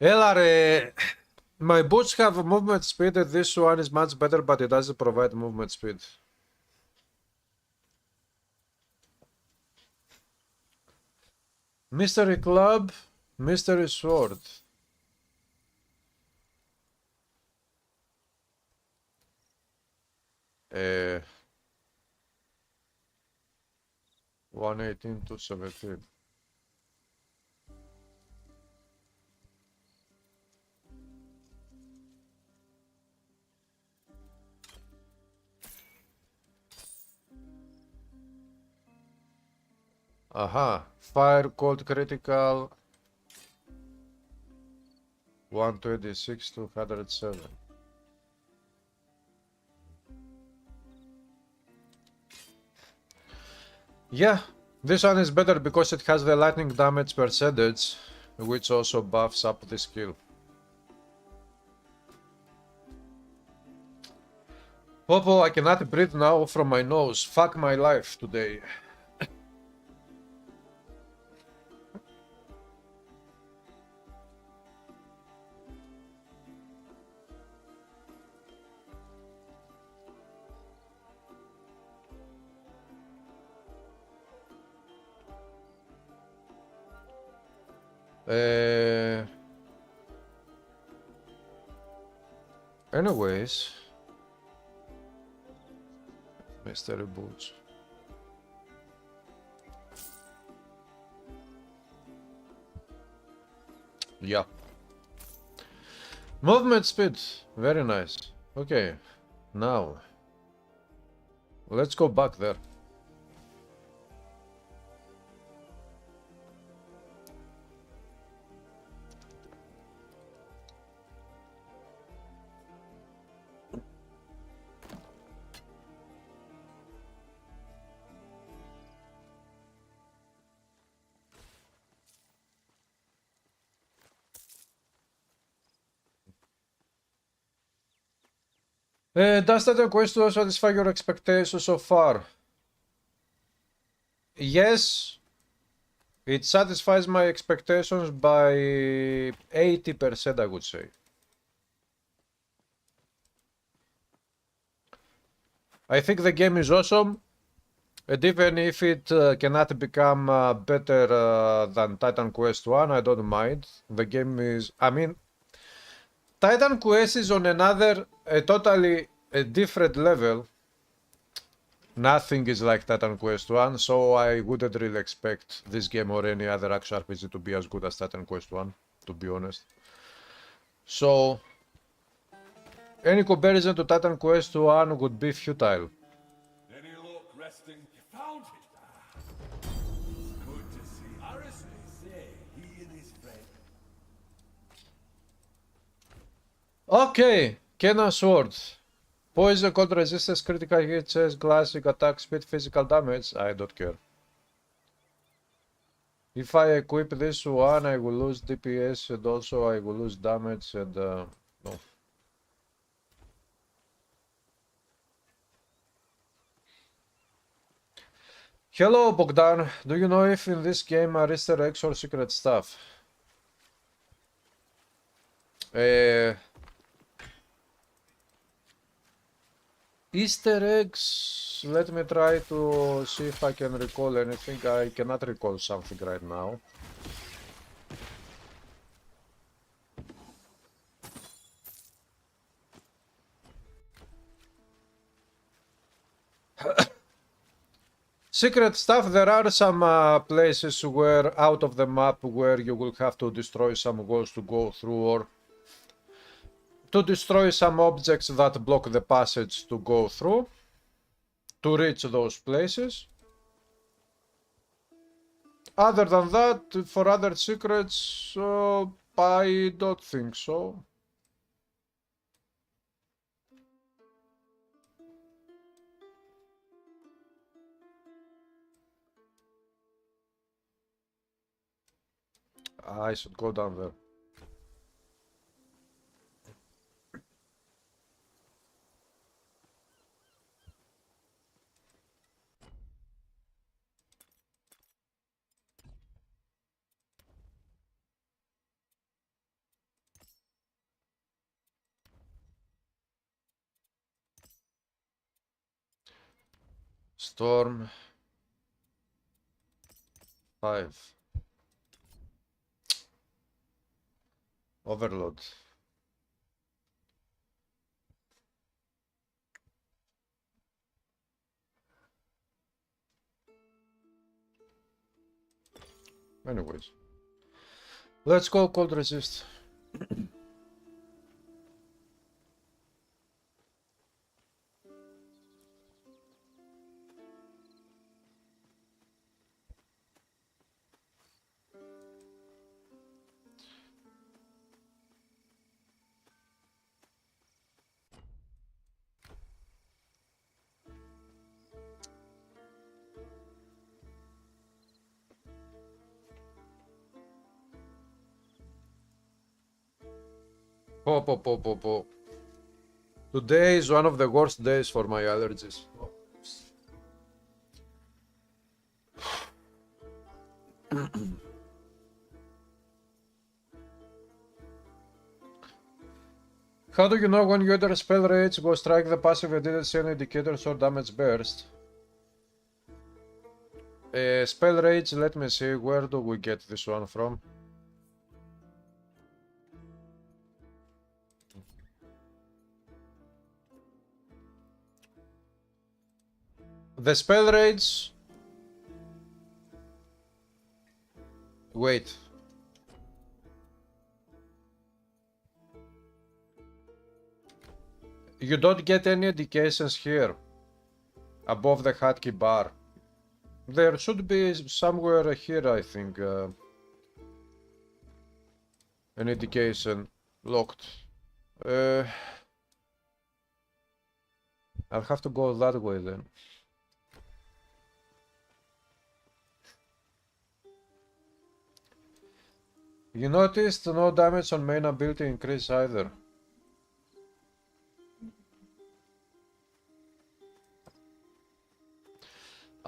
Έλα ρε. My boots have movement speed and this one is much better but it doesn't provide movement speed. Mystery Club, Mystery Sword. Uh, 118 to 17. Aha, fire cold critical 126 to 107. Yeah, this one is better because it has the lightning damage percentage, which also buffs up the skill. Popo, I cannot breathe now from my nose. Fuck my life today. Anyways, mystery boots. Yeah. Movement speed, very nice. Okay, now let's go back there. Does Titan Quest 2 satisfy your expectations so far? Yes, it satisfies my expectations by 80%, I would say. I think the game is awesome, and even if it cannot become better than Titan Quest 1, I don't mind. The game is, I mean, Titan Quest is on another, totally different level. Nothing is like Titan Quest 1, so I wouldn't really expect this game or any other action RPG to be as good as Titan Quest 1, to be honest. So, any comparison to Titan Quest 1 would be futile. Any luck resting? You found it. Good to see. Harrison, say he and his friend. Okay, Cannon Sword. Poison, cold resistance, critical hit, chest, classic, attack speed, physical damage. I don't care. If I equip this one, I will lose DPS and also I will lose damage and no. Hello Bogdan, do you know if in this game are Easter eggs or secret stuff? Easter eggs, let me try to see if I can recall anything. I cannot recall something right now. Secret stuff, there are some places where out of the map where you will have to destroy some walls to go through or to destroy some objects that block the passage to go through to reach those places. Other than that, for other secrets, I don't think so. I should go down there. Storm 5. Overload. Anyways, let's go cold resist. Po. Today is one of the worst days for my allergies. How do you know when you enter spell rage, go strike the passive and didn't see any indicators or damage burst? Spell rage, let me see, where do we get this one from? The spell rage... Wait. You don't get any indications here, above the hotkey bar. There should be somewhere here, I think, an indication locked. I'll have to go that way then. You noticed no damage on main ability increase either.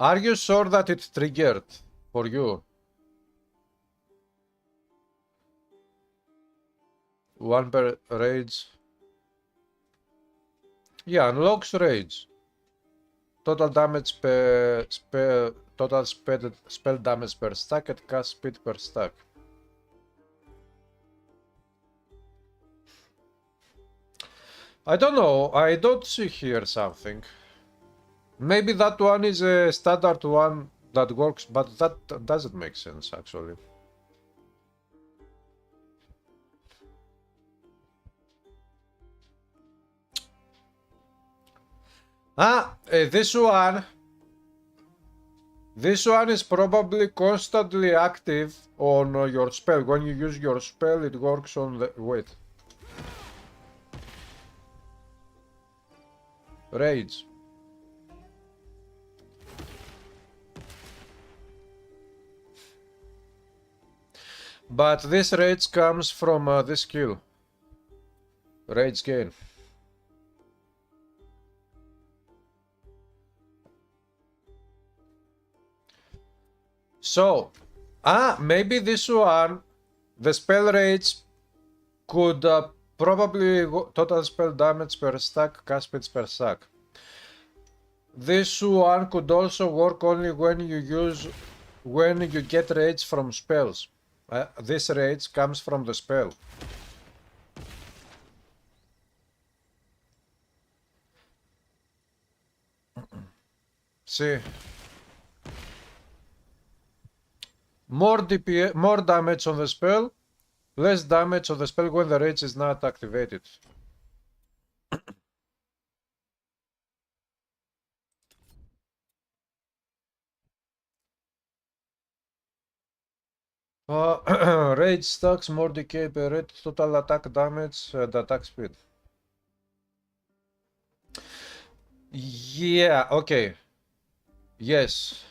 Are you sure that it triggered for you? One per rage. Yeah, unlocks rage. Total damage per total spell damage per stack and cast speed per stack. I don't know. I don't see here something. Maybe that one is a standard one that works, but that doesn't make sense actually. This one is probably constantly active on your spell. When you use your spell, it works on the... Wait. Rage. But this rage comes from this skill. Rage gain. So, maybe this one, the spell rage could probably total spell damage per stack, cast speed per stack. This one could also work only when you get rage from spells. This rage comes from the spell. See. More DPS, more damage on the spell, less damage on the spell when the rage is not activated. Rage stacks, more decay per rate, total attack damage and attack speed. Yeah, okay. Yes.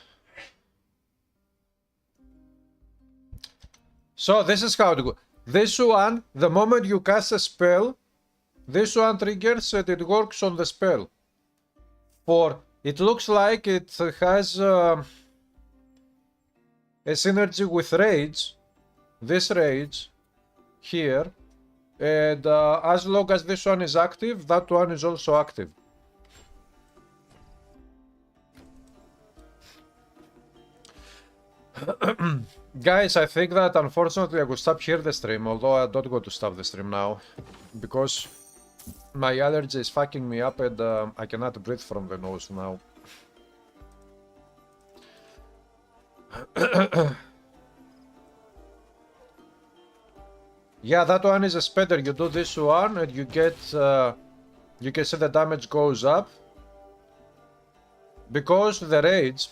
So this is how it goes. This one, the moment you cast a spell, this one triggers and it works on the spell. It looks like it has a synergy with rage, this rage here, and as long as this one is active, that one is also active. Guys, I think that unfortunately I will stop here the stream, although I don't want to stop the stream now, because my allergy is fucking me up and I cannot breathe from the nose now. Yeah, that one is a speeder. You do this one and you get, you can see the damage goes up, because the rage,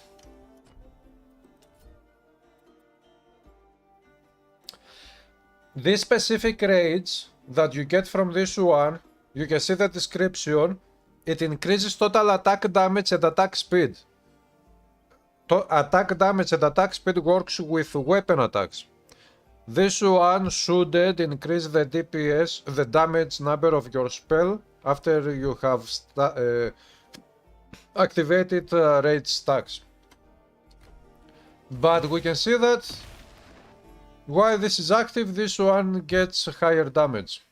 this specific rage that you get from this one, you can see the description, it increases total attack damage and attack speed. Attack damage and attack speed works with weapon attacks. This one should increase the DPS, the damage number of your spell, after you have activated rage stacks. But we can see that while this is active, this one gets higher damage.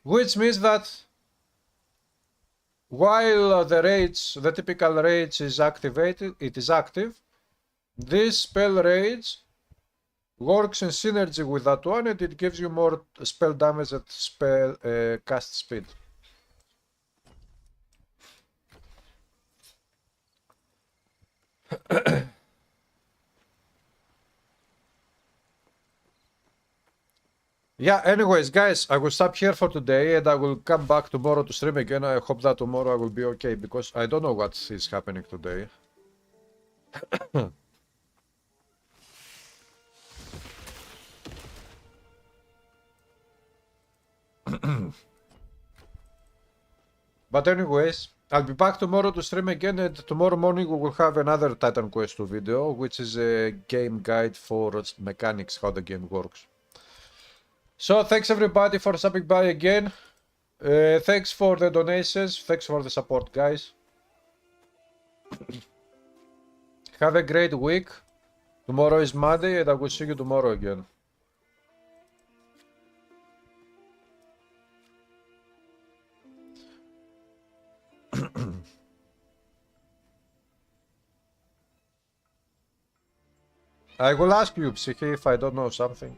Which means that while the rage, the typical rage is activated, it is active, this spell rage works in synergy with that one and it gives you more spell damage at spell cast speed. Yeah, anyways, guys, I will stop here for today and I will come back tomorrow to stream again. I hope that tomorrow I will be okay, because I don't know what is happening today. But anyways, I'll be back tomorrow to stream again, and tomorrow morning we will have another Titan Quest 2 video, which is a game guide for mechanics, how the game works. So thanks everybody for stopping by again. Thanks for the donations, thanks for the support, guys. Have a great week. Tomorrow is Monday and I will see you tomorrow again. I will ask you, Psyche, if I don't know something.